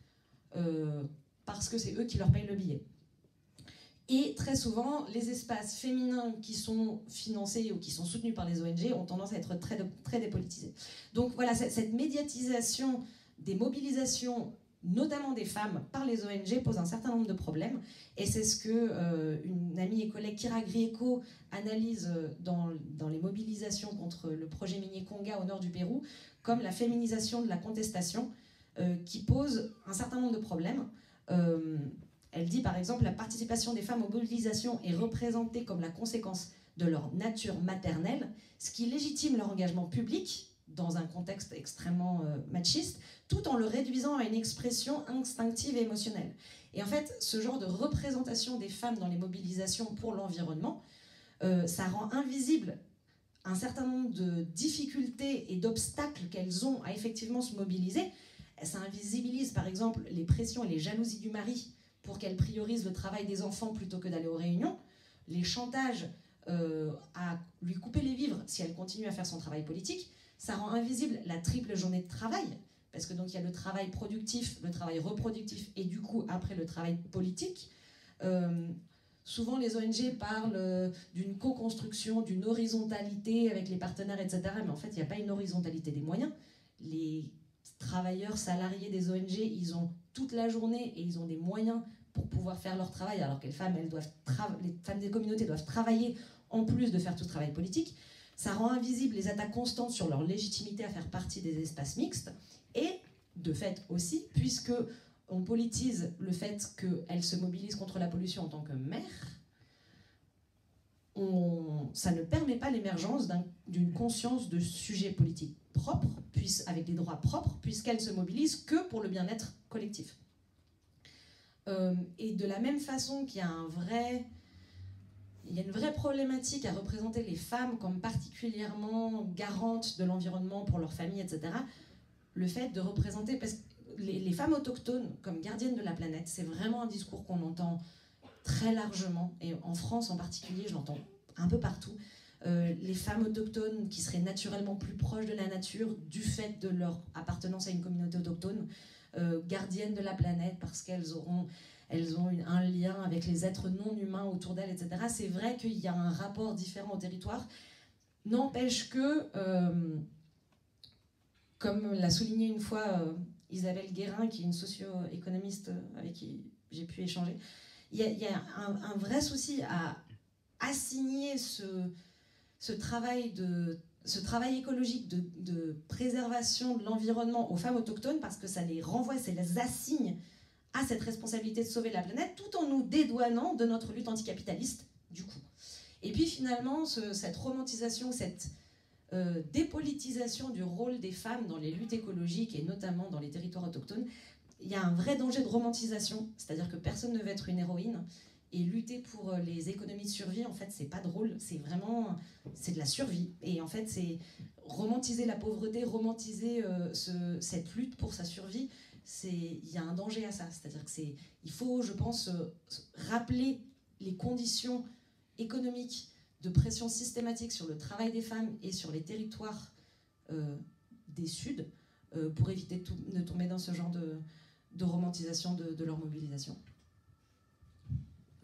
parce que c'est eux qui leur payent le billet. Et très souvent, les espaces féminins qui sont financés ou qui sont soutenus par les ONG ont tendance à être très, très dépolitisés. Donc voilà, cette médiatisation des mobilisations, notamment des femmes, par les ONG pose un certain nombre de problèmes. Et c'est ce que une amie et collègue, Kira Grieco, analyse dans les mobilisations contre le projet minier Conga au nord du Pérou, comme la féminisation de la contestation, qui pose un certain nombre de problèmes. Elle dit par exemple, la participation des femmes aux mobilisations est représentée comme la conséquence de leur nature maternelle, ce qui légitime leur engagement public dans un contexte extrêmement machiste, tout en le réduisant à une expression instinctive et émotionnelle. Et en fait, ce genre de représentation des femmes dans les mobilisations pour l'environnement, ça rend invisible un certain nombre de difficultés et d'obstacles qu'elles ont à effectivement se mobiliser. Ça invisibilise par exemple les pressions et les jalousies du mari pour qu'elle priorise le travail des enfants plutôt que d'aller aux réunions, les chantages à lui couper les vivres si elle continue à faire son travail politique. Ça rend invisible la triple journée de travail, parce que donc il y a le travail productif, le travail reproductif et du coup après le travail politique. Souvent les ONG parlent d'une co-construction, d'une horizontalité avec les partenaires, etc. Mais en fait il n'y a pas une horizontalité des moyens. Les travailleurs salariés des ONG, ils ont toute la journée et ils ont des moyens pour pouvoir faire leur travail, alors que les femmes des communautés doivent travailler en plus de faire tout ce travail politique. Ça rend invisible les attaques constantes sur leur légitimité à faire partie des espaces mixtes, et de fait aussi, puisque on politise le fait qu'elles se mobilisent contre la pollution en tant que maire, ça ne permet pas l'émergence d'une conscience de sujet politique propre, avec des droits propres, puisqu'elles se mobilisent que pour le bien-être collectif. Et de la même façon qu'il y a une vraie problématique à représenter les femmes comme particulièrement garantes de l'environnement pour leur famille, etc., le fait de représenter... Parce que les femmes autochtones comme gardiennes de la planète, c'est vraiment un discours qu'on entend très largement, et en France en particulier, je l'entends un peu partout. Les femmes autochtones qui seraient naturellement plus proches de la nature du fait de leur appartenance à une communauté autochtone, gardiennes de la planète parce qu'elles ont un lien avec les êtres non humains autour d'elles, etc. C'est vrai qu'il y a un rapport différent au territoire. N'empêche que, comme l'a souligné une fois Isabelle Guérin, qui est une socio-économiste avec qui j'ai pu échanger, il y a un vrai souci à assigner ce travail écologique de préservation de l'environnement aux femmes autochtones, parce que ça les renvoie, ça les assigne à cette responsabilité de sauver la planète, tout en nous dédouanant de notre lutte anticapitaliste, du coup. Et puis finalement, cette romantisation, cette dépolitisation du rôle des femmes dans les luttes écologiques, et notamment dans les territoires autochtones, il y a un vrai danger de romantisation, c'est-à-dire que personne ne veut être une héroïne, et lutter pour les économies de survie, en fait, c'est pas drôle, c'est de la survie. Et en fait, c'est romantiser la pauvreté, romantiser cette lutte pour sa survie, il y a un danger à ça. C'est-à-dire il faut, je pense, rappeler les conditions économiques de pression systématique sur le travail des femmes et sur les territoires des Suds pour éviter de tomber dans ce genre de romantisation de leur mobilisation.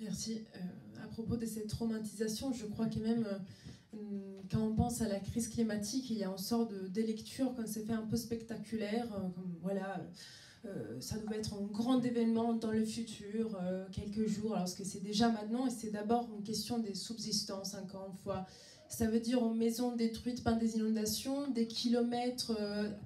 Merci. À propos de cette romantisation, je crois que même quand on pense à la crise climatique, il y a une sorte de lecture qu'on s'est fait un peu spectaculaire, comme voilà, ça doit être un grand événement dans le futur, quelques jours, alors que c'est déjà maintenant, et c'est d'abord une question des subsistances, encore une fois. Ça veut dire une maison détruite par des inondations, des kilomètres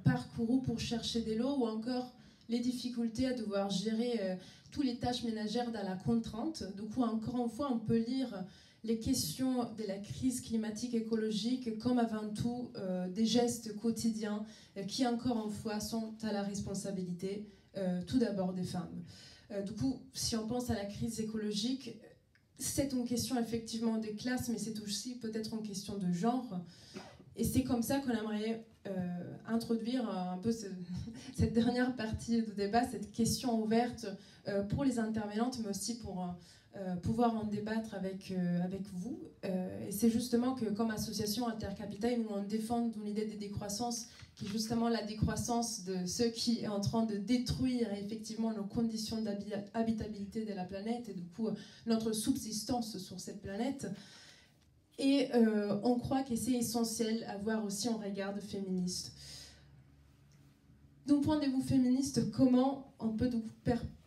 parcourus pour chercher de l'eau, ou encore les difficultés à devoir gérer toutes les tâches ménagères dans la contrainte. Du coup, encore une fois, on peut lire les questions de la crise climatique écologique comme avant tout des gestes quotidiens qui, encore une fois, sont à la responsabilité tout d'abord des femmes. Du coup, si on pense à la crise écologique, c'est une question effectivement des classes, mais c'est aussi peut-être une question de genre. Et c'est comme ça qu'on aimerait introduire un peu cette dernière partie du débat, cette question ouverte pour les intervenantes, mais aussi pour pouvoir en débattre avec vous. Et c'est justement que, comme association Intercapital, nous on défend l'idée de décroissance, qui est justement la décroissance de ce qui est en train de détruire effectivement nos conditions d'habitabilité de la planète et du coup notre subsistance sur cette planète. Et on croit que c'est essentiel à voir aussi en regard féministe. D'un point de vue féministe, comment on peut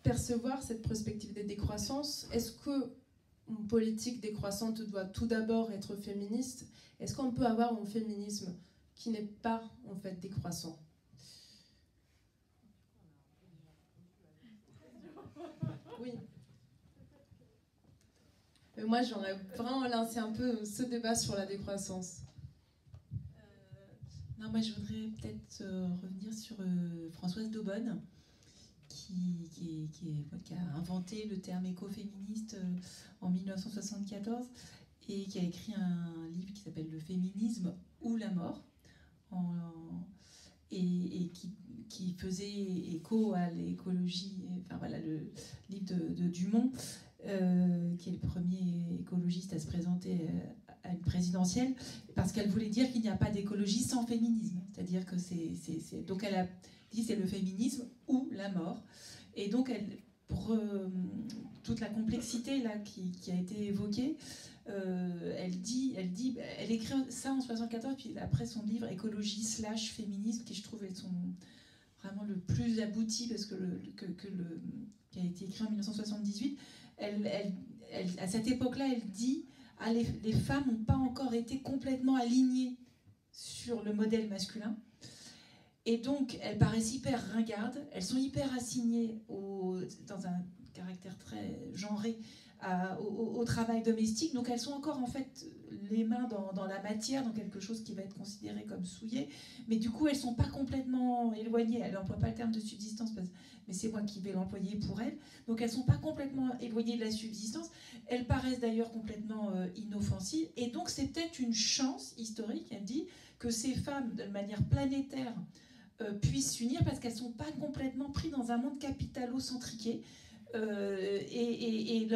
percevoir cette perspective de décroissance? Est-ce qu'une politique décroissante doit tout d'abord être féministe? Est-ce qu'on peut avoir un féminisme qui n'est pas en fait décroissant? Oui. Mais moi, j'aurais vraiment lancé un peu ce débat sur la décroissance. Non, moi, je voudrais peut-être revenir sur Françoise Daubonne, qui a inventé le terme écoféministe en 1974 et qui a écrit un livre qui s'appelle Le féminisme ou la mort, et qui faisait écho à l'écologie, enfin voilà, le livre de Dumont, qui est le premier écologiste à se présenter à une présidentielle, parce qu'elle voulait dire qu'il n'y a pas d'écologie sans féminisme. C'est-à-dire que donc elle a dit c'est le féminisme ou la mort. Et donc pour toute la complexité là qui a été évoquée, elle écrit ça en 74, puis après son livre Écologie / féminisme, qui je trouve est vraiment le plus abouti, parce que qui a été écrit en 1978, à cette époque-là, elle dit « les femmes n'ont pas encore été complètement alignées sur le modèle masculin ». Et donc, elles paraissent hyper ringardes, elles sont hyper assignées dans un caractère très genré au travail domestique. Donc, elles sont encore, en fait, les mains dans la matière, dans quelque chose qui va être considéré comme souillé. Mais du coup, elles ne sont pas complètement éloignées. Elle n'emploie pas le terme de subsistance, mais c'est moi qui vais l'employer pour elles. Donc, elles ne sont pas complètement éloignées de la subsistance. Elles paraissent d'ailleurs complètement inoffensives. Et donc, c'est peut-être une chance historique, elle dit, que ces femmes, de manière planétaire, puissent s'unir parce qu'elles ne sont pas complètement prises dans un monde capitalo-centriqué. Et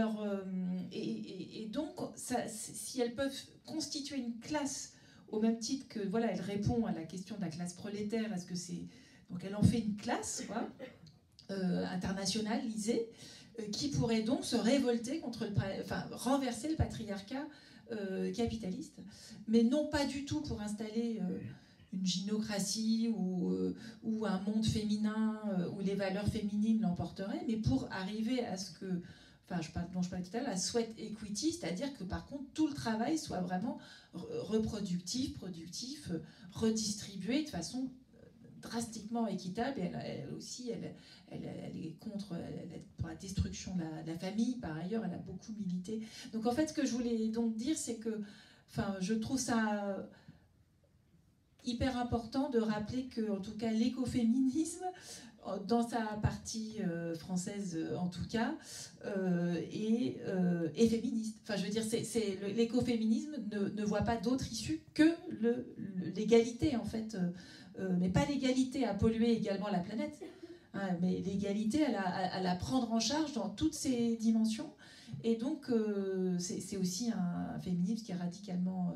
donc, si elles peuvent constituer une classe au même titre que, voilà, elle répond à la question de la classe prolétaire, est-ce que c'est... Donc elle en fait une classe, quoi, internationalisée, qui pourrait donc se révolter contre renverser le patriarcat capitaliste, mais non pas du tout pour installer une gynocratie ou un monde féminin où les valeurs féminines l'emporteraient, mais pour arriver à ce que, dont je parlais tout à l'heure, la sweat equity, c'est-à-dire que par contre tout le travail soit vraiment reproductif, productif, redistribué de façon drastiquement équitable. Et elle aussi, elle est contre pour la destruction de la famille. Par ailleurs, elle a beaucoup milité. Donc en fait, ce que je voulais donc dire, c'est que, je trouve ça hyper important de rappeler que, en tout cas, l'écoféminisme, dans sa partie française en tout cas, est féministe. Enfin, je veux dire, l'écoféminisme ne voit pas d'autre issue que l'égalité, en fait, mais pas l'égalité à polluer également la planète, hein, mais l'égalité à la prendre en charge dans toutes ses dimensions. Et donc, c'est aussi un féminisme qui est radicalement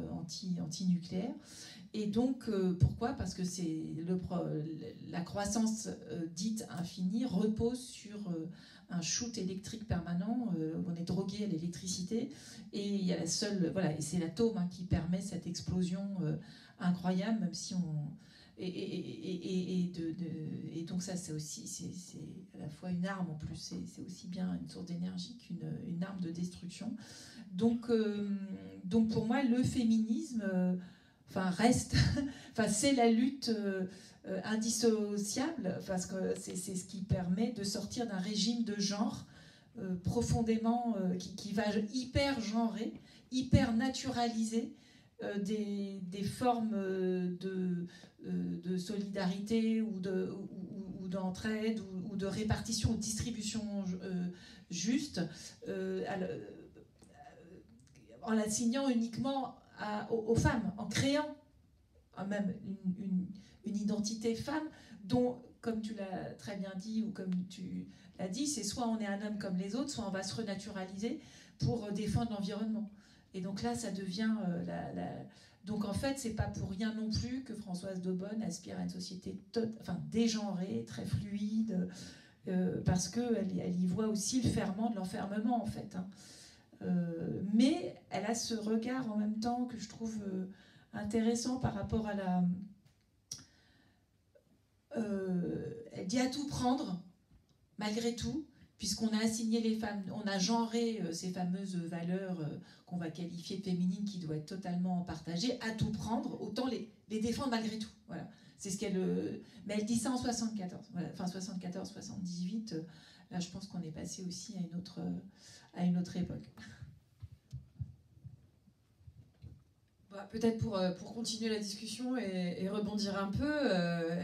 anti-nucléaire. Et donc, pourquoi ? Parce que la croissance dite infinie repose sur un shoot électrique permanent. On est drogué à l'électricité. Et il y a et c'est l'atome qui permet cette explosion incroyable, même si on... Et donc ça, c'est aussi, c'est à la fois une arme en plus, c'est aussi bien une source d'énergie qu'une arme de destruction. Donc pour moi, le féminisme... reste, c'est la lutte indissociable, parce que c'est ce qui permet de sortir d'un régime de genre profondément, qui va hyper genrer, hyper naturaliser des formes de solidarité ou d'entraide ou de répartition ou de distribution juste, en l'assignant uniquement aux femmes, en créant même une identité femme dont, comme tu l'as très bien dit, ou comme tu l'as dit, c'est soit on est un homme comme les autres, soit on va se renaturaliser pour défendre l'environnement. Et donc là, ça devient... Donc en fait, c'est pas pour rien non plus que Françoise Daubonne aspire à une société dégenrée, très fluide, parce qu'elle y voit aussi le ferment de l'enfermement, en fait, hein. Mais elle a ce regard en même temps que je trouve intéressant par rapport à elle dit à tout prendre, malgré tout, puisqu'on a assigné les femmes, on a genré ces fameuses valeurs qu'on va qualifier de féminines, qui doivent être totalement partagées, à tout prendre, autant les défendre malgré tout. Voilà. C'est ce qu'elle... mais elle dit ça en 74. Voilà. Enfin, 74, 78, là, je pense qu'on est passé aussi à une autre époque. Peut-être pour continuer la discussion et rebondir un peu,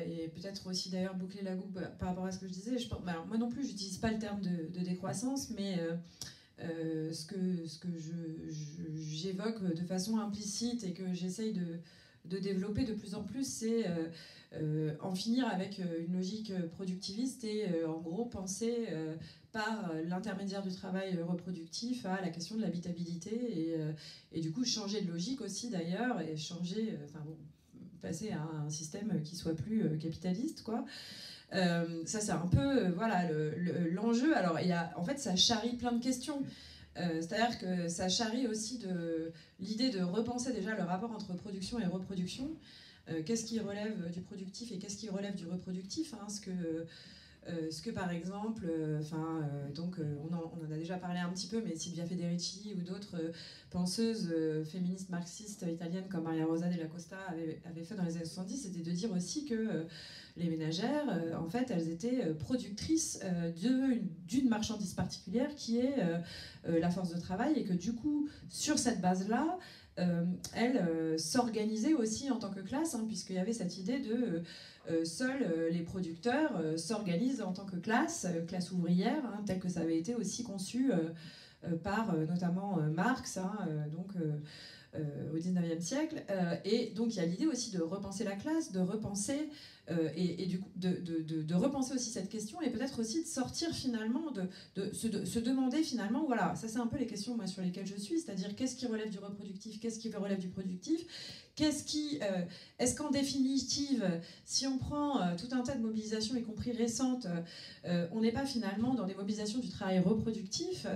et peut-être aussi d'ailleurs boucler la boucle par rapport à ce que je disais. Alors moi non plus, je n'utilise pas le terme de décroissance, mais ce que j'évoque de façon implicite et que j'essaye de développer de plus en plus, c'est en finir avec une logique productiviste et en gros penser par l'intermédiaire du travail reproductif à la question de l'habitabilité et du coup changer de logique aussi d'ailleurs et passer à un système qui soit plus capitaliste, quoi. Ça c'est un peu l'enjeu. Alors en fait ça charrie plein de questions. C'est-à-dire que ça charrie aussi l'idée de repenser déjà le rapport entre production et reproduction. qu'est-ce qui relève du productif et qu'est-ce qui relève du reproductif, hein, ce que par exemple, on en a déjà parlé un petit peu, mais Silvia Federici ou d'autres penseuses féministes marxistes italiennes comme Maria Rosa della Costa avaient fait dans les années 70, c'était de dire aussi que les ménagères, en fait, elles étaient productrices d'une marchandise particulière qui est la force de travail, et que du coup, sur cette base-là, elles s'organisaient aussi en tant que classe, hein, puisqu'il y avait cette idée de seuls les producteurs s'organisent en tant que classe ouvrière, hein, telle que ça avait été aussi conçu par notamment Marx, hein, au 19e siècle. Et donc il y a l'idée aussi de repenser la classe, de repenser et du coup, de repenser aussi cette question, et peut-être aussi de sortir finalement, de se demander finalement, voilà, ça c'est un peu les questions moi, sur lesquelles je suis, c'est-à-dire qu'est-ce qui relève du reproductif, qu'est-ce qui relève du productif, est-ce qu'en définitive, si on prend tout un tas de mobilisations, y compris récentes, on n'est pas finalement dans des mobilisations du travail reproductif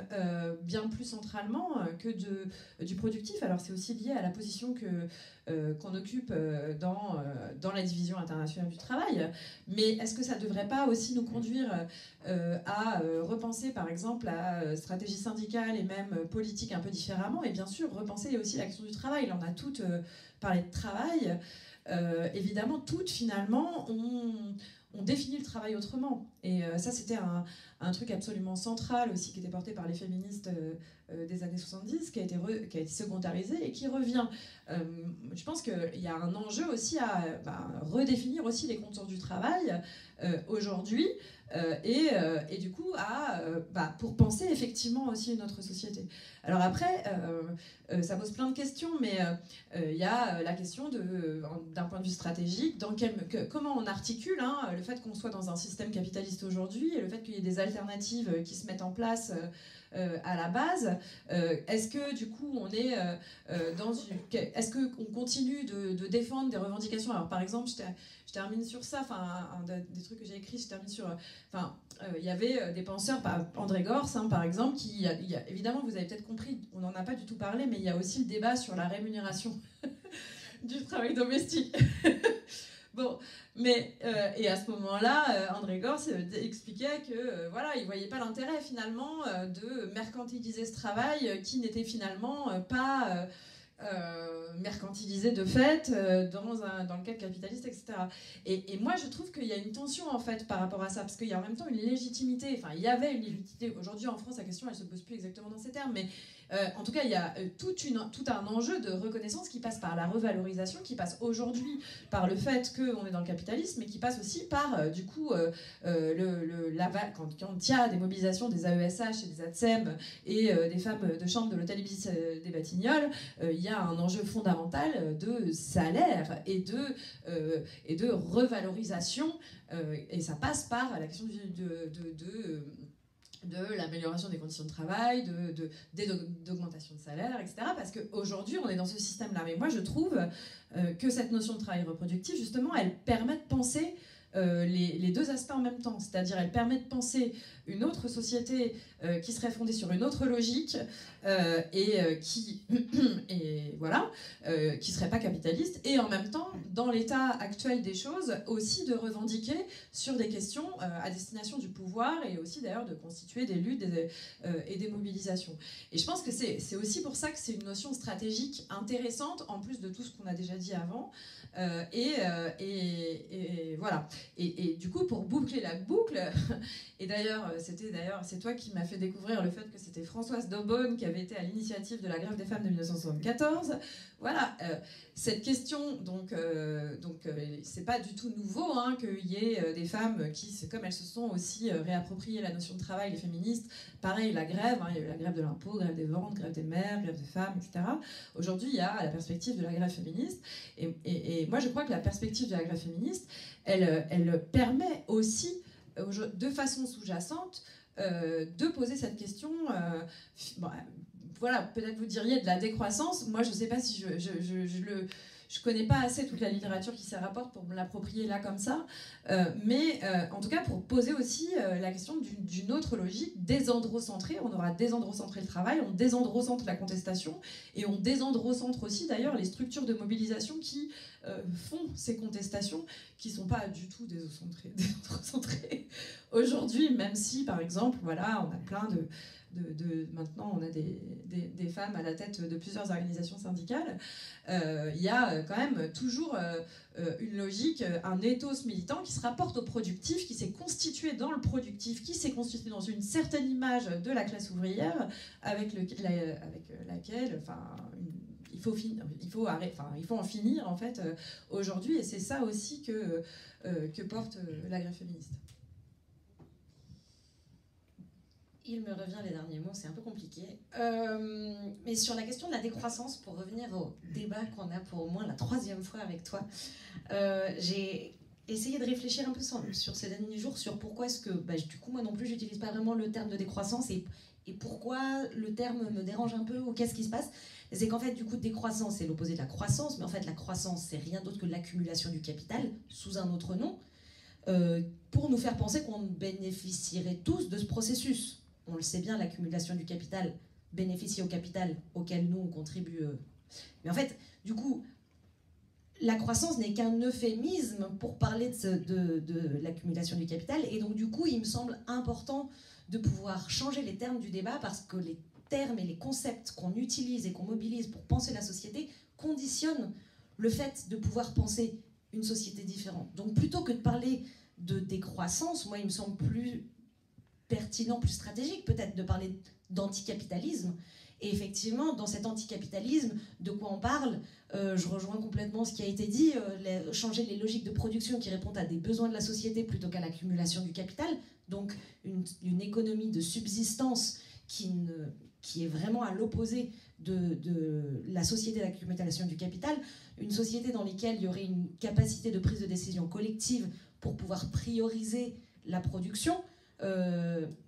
bien plus centralement que du productif. Alors c'est aussi lié à la position qu'on occupe dans la division internationale du travail, mais est-ce que ça ne devrait pas aussi nous conduire à repenser par exemple la stratégie syndicale et même politique un peu différemment, et bien sûr repenser aussi l'action du travail. Là on a toutes parlé de travail, évidemment toutes finalement on définit le travail autrement, et ça c'était un truc absolument central aussi qui était porté par les féministes des années 70, qui a été secondarisé et qui revient. Je pense qu'il y a un enjeu aussi à redéfinir aussi les contours du travail aujourd'hui, et du coup pour penser effectivement aussi une autre société. Alors après, ça pose plein de questions, mais il y a la question d'un point de vue stratégique, comment on articule le fait qu'on soit dans un système capitaliste aujourd'hui et le fait qu'il y ait des alternatives qui se mettent en place à la base. Est-ce que du coup on est est-ce qu'on continue de défendre des revendications? Alors par exemple, je termine sur ça, des trucs que j'ai écrits, je termine sur il y avait des penseurs, André Gorz par exemple, évidemment vous avez peut-être compris, on n'en a pas du tout parlé, mais il y a aussi le débat sur la rémunération du travail domestique. Bon, mais et à ce moment-là, André Gorz expliquait que voilà, il voyait pas l'intérêt finalement de mercantiliser ce travail qui n'était finalement pas mercantilisé de fait dans le cadre capitaliste, etc. Et moi, je trouve qu'il y a une tension en fait par rapport à ça, parce qu'il y a en même temps une légitimité. Enfin, il y avait une légitimité. Aujourd'hui, en France, la question, elle se pose plus exactement dans ces termes, mais en tout cas, il y a tout un enjeu de reconnaissance qui passe par la revalorisation, qui passe aujourd'hui par le fait qu'on est dans le capitalisme, mais qui passe aussi par, du coup, quand il y a des mobilisations des AESH et des ATSEM et des femmes de chambre de l'hôtel Ibis des Batignolles, il y a un enjeu fondamental de salaire et de revalorisation, et ça passe par la question de l'amélioration des conditions de travail, d'augmentation de salaire, etc. Parce qu'aujourd'hui, on est dans ce système-là. Mais moi, je trouve que cette notion de travail reproductif, justement, elle permet de penser les deux aspects en même temps. C'est-à-dire, elle permet de penser une autre société qui serait fondée sur une autre logique qui serait pas capitaliste, et en même temps, dans l'état actuel des choses, aussi de revendiquer sur des questions à destination du pouvoir, et aussi d'ailleurs de constituer des luttes et des mobilisations. Et je pense que c'est aussi pour ça que c'est une notion stratégique intéressante, en plus de tout ce qu'on a déjà dit avant. Et voilà. Et du coup, pour boucler la boucle, et d'ailleurs, c'est toi qui m'as fait découvrir le fait que c'était Françoise Daubonne qui avait été à l'initiative de la grève des femmes de 1974. Voilà, cette question, donc c'est pas du tout nouveau qu'il y ait des femmes qui, comme elles se sont aussi réappropriées la notion de travail, les féministes, pareil, la grève, il y a eu la grève de l'impôt, grève des ventes, grève des mères, grève des femmes, etc. Aujourd'hui, il y a la perspective de la grève féministe, et moi je crois que la perspective de la grève féministe, elle permet aussi, de façon sous-jacente, de poser cette question, voilà, peut-être vous diriez de la décroissance. Moi, je ne sais pas si Je connais pas assez toute la littérature qui s'y rapporte pour me l'approprier là comme ça, mais en tout cas pour poser aussi la question d'une autre logique désandrocentrée. On aura désandrocentré le travail, on désandrocentre la contestation, et on désandrocentre aussi d'ailleurs les structures de mobilisation qui font ces contestations, qui sont pas du tout désandrocentrées aujourd'hui, même si par exemple, voilà, on a plein maintenant, on a des femmes à la tête de plusieurs organisations syndicales. Il y a quand même toujours une logique, un ethos militant qui se rapporte au productif, qui s'est constitué dans le productif, qui s'est constitué dans une certaine image de la classe ouvrière, avec laquelle, il faut en finir en fait aujourd'hui, et c'est ça aussi que porte la grève féministe. Il me revient les derniers mots, c'est un peu compliqué. Mais sur la question de la décroissance, pour revenir au débat qu'on a pour au moins la 3e fois avec toi, j'ai essayé de réfléchir un peu sur ces derniers jours sur pourquoi est-ce que, du coup, moi non plus, j'utilise pas vraiment le terme de décroissance et pourquoi le terme me dérange un peu ou qu'est-ce qui se passe. C'est qu'en fait, du coup, décroissance, c'est l'opposé de la croissance, mais en fait, la croissance, c'est rien d'autre que l'accumulation du capital sous un autre nom, pour nous faire penser qu'on bénéficierait tous de ce processus. On le sait bien, l'accumulation du capital bénéficie au capital auquel nous on contribue. Mais en fait, du coup, la croissance n'est qu'un euphémisme pour parler de l'accumulation du capital. Et donc, du coup, il me semble important de pouvoir changer les termes du débat, parce que les termes et les concepts qu'on utilise et qu'on mobilise pour penser la société conditionnent le fait de pouvoir penser une société différente. Donc, plutôt que de parler de décroissance, moi, il me semble plus pertinent, plus stratégique peut-être de parler d'anticapitalisme. Et effectivement, dans cet anticapitalisme, de quoi on parle, je rejoins complètement ce qui a été dit, changer les logiques de production qui répondent à des besoins de la société plutôt qu'à l'accumulation du capital, donc une économie de subsistance qui est vraiment à l'opposé de la société d'accumulation du capital, une société dans laquelle il y aurait une capacité de prise de décision collective pour pouvoir prioriser la production,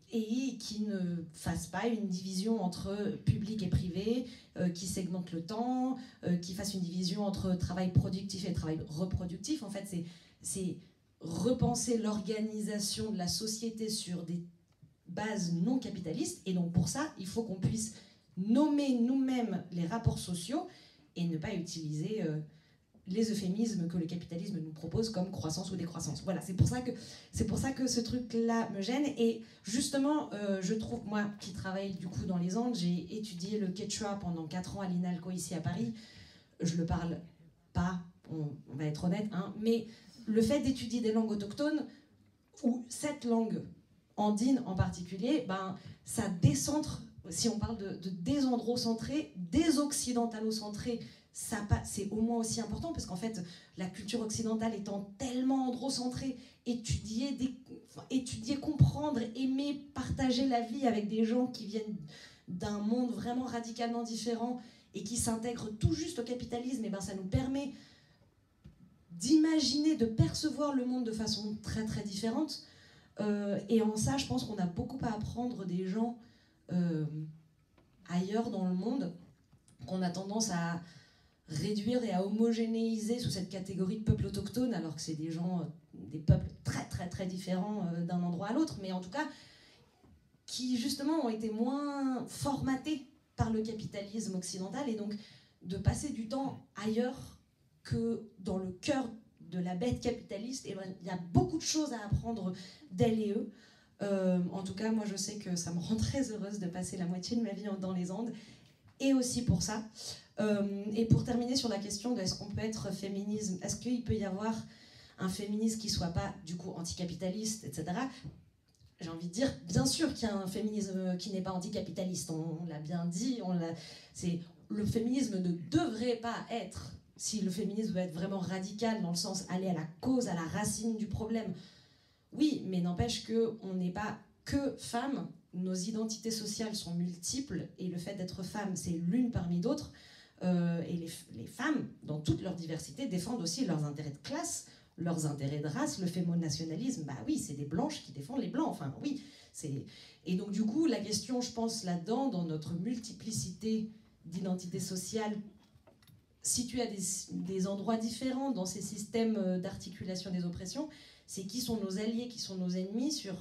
et qui ne fasse pas une division entre public et privé, qui segmente le temps, qui fasse une division entre travail productif et travail reproductif. En fait, c'est repenser l'organisation de la société sur des bases non capitalistes, et donc pour ça, il faut qu'on puisse nommer nous-mêmes les rapports sociaux et ne pas utiliser les euphémismes que le capitalisme nous propose comme croissance ou décroissance. Voilà, c'est pour ça que ce truc-là me gêne. Et justement, je trouve, moi qui travaille du coup dans les Andes, j'ai étudié le quechua pendant 4 ans à l'INALCO ici à Paris. Je le parle pas, on va être honnête, hein, mais le fait d'étudier des langues autochtones, ou cette langue andine en particulier, ça décentre, si on parle de désandrocentré, désoccidentalocentré, c'est au moins aussi important, parce qu'en fait, la culture occidentale étant tellement androcentrée, étudier, comprendre, aimer, partager la vie avec des gens qui viennent d'un monde vraiment radicalement différent et qui s'intègrent tout juste au capitalisme, et ça nous permet d'imaginer, de percevoir le monde de façon très très différente. Et en ça, je pense qu'on a beaucoup à apprendre des gens ailleurs dans le monde, qu'on a tendance à réduire et à homogénéiser sous cette catégorie de peuple autochtone, alors que c'est des gens, des peuples très très très différents d'un endroit à l'autre, mais en tout cas qui justement ont été moins formatés par le capitalisme occidental, et donc de passer du temps ailleurs que dans le cœur de la bête capitaliste. Et il y a beaucoup de choses à apprendre d'elles et eux. En tout cas, moi je sais que ça me rend très heureuse de passer la moitié de ma vie dans les Andes, et aussi pour ça. Et pour terminer sur la question de est-ce qu'on peut être féminisme, est-ce qu'il peut y avoir un féminisme qui soit pas du coup anticapitaliste, etc. J'ai envie de dire, bien sûr qu'il y a un féminisme qui n'est pas anticapitaliste, on l'a bien dit, le féminisme ne devrait pas être, si le féminisme veut être vraiment radical dans le sens aller à la cause, à la racine du problème, oui, mais n'empêche qu'on n'est pas que femmes, nos identités sociales sont multiples, et le fait d'être femme, c'est l'une parmi d'autres. Et les femmes, dans toute leur diversité, défendent aussi leurs intérêts de classe, leurs intérêts de race, le fémonationalisme. Oui, c'est des blanches qui défendent les blancs. Enfin, oui. Et donc, du coup, la question, je pense, là-dedans, dans notre multiplicité d'identités sociales, situés à des endroits différents dans ces systèmes d'articulation des oppressions. C'est qui sont nos alliés, qui sont nos ennemis, sur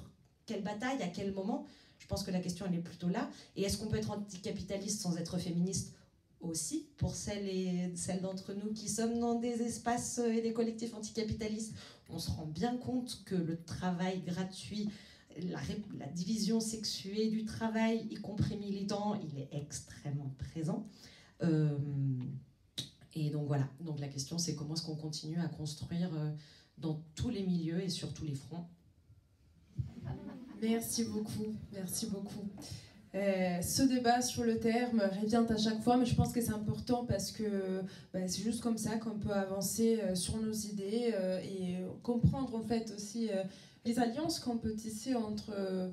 quelle bataille, à quel moment. Je pense que la question, elle est plutôt là. Et est-ce qu'on peut être anticapitaliste sans être féministe aussi, pour celles d'entre nous qui sommes dans des espaces et des collectifs anticapitalistes? On se rend bien compte que le travail gratuit, la division sexuée du travail, y compris militant, il est extrêmement présent. Et donc voilà, donc la question c'est comment est-ce qu'on continue à construire dans tous les milieux et sur tous les fronts. Merci beaucoup, merci beaucoup. Ce débat sur le terme revient à chaque fois, mais je pense que c'est important parce que c'est juste comme ça qu'on peut avancer sur nos idées et comprendre en fait aussi les alliances qu'on peut tisser entre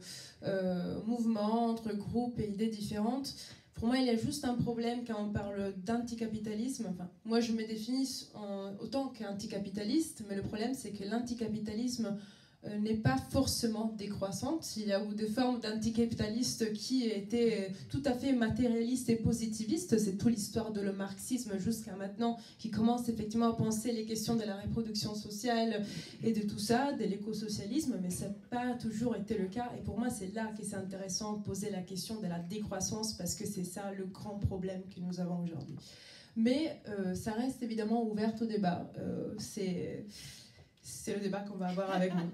mouvements, entre groupes et idées différentes. Pour moi, il y a juste un problème quand on parle d'anticapitalisme. Enfin, moi, je me définis autant qu'anticapitaliste, mais le problème, c'est que l'anticapitalisme n'est pas forcément décroissante. Il y a eu des formes d'anticapitalistes qui étaient tout à fait matérialistes et positivistes. C'est toute l'histoire de le marxisme jusqu'à maintenant qui commence effectivement à penser les questions de la reproduction sociale et de tout ça, de l'écosocialisme, mais ça n'a pas toujours été le cas. Et pour moi, c'est là que c'est intéressant de poser la question de la décroissance parce que c'est ça le grand problème que nous avons aujourd'hui. Mais ça reste évidemment ouvert au débat. C'est le débat qu'on va avoir avec vous.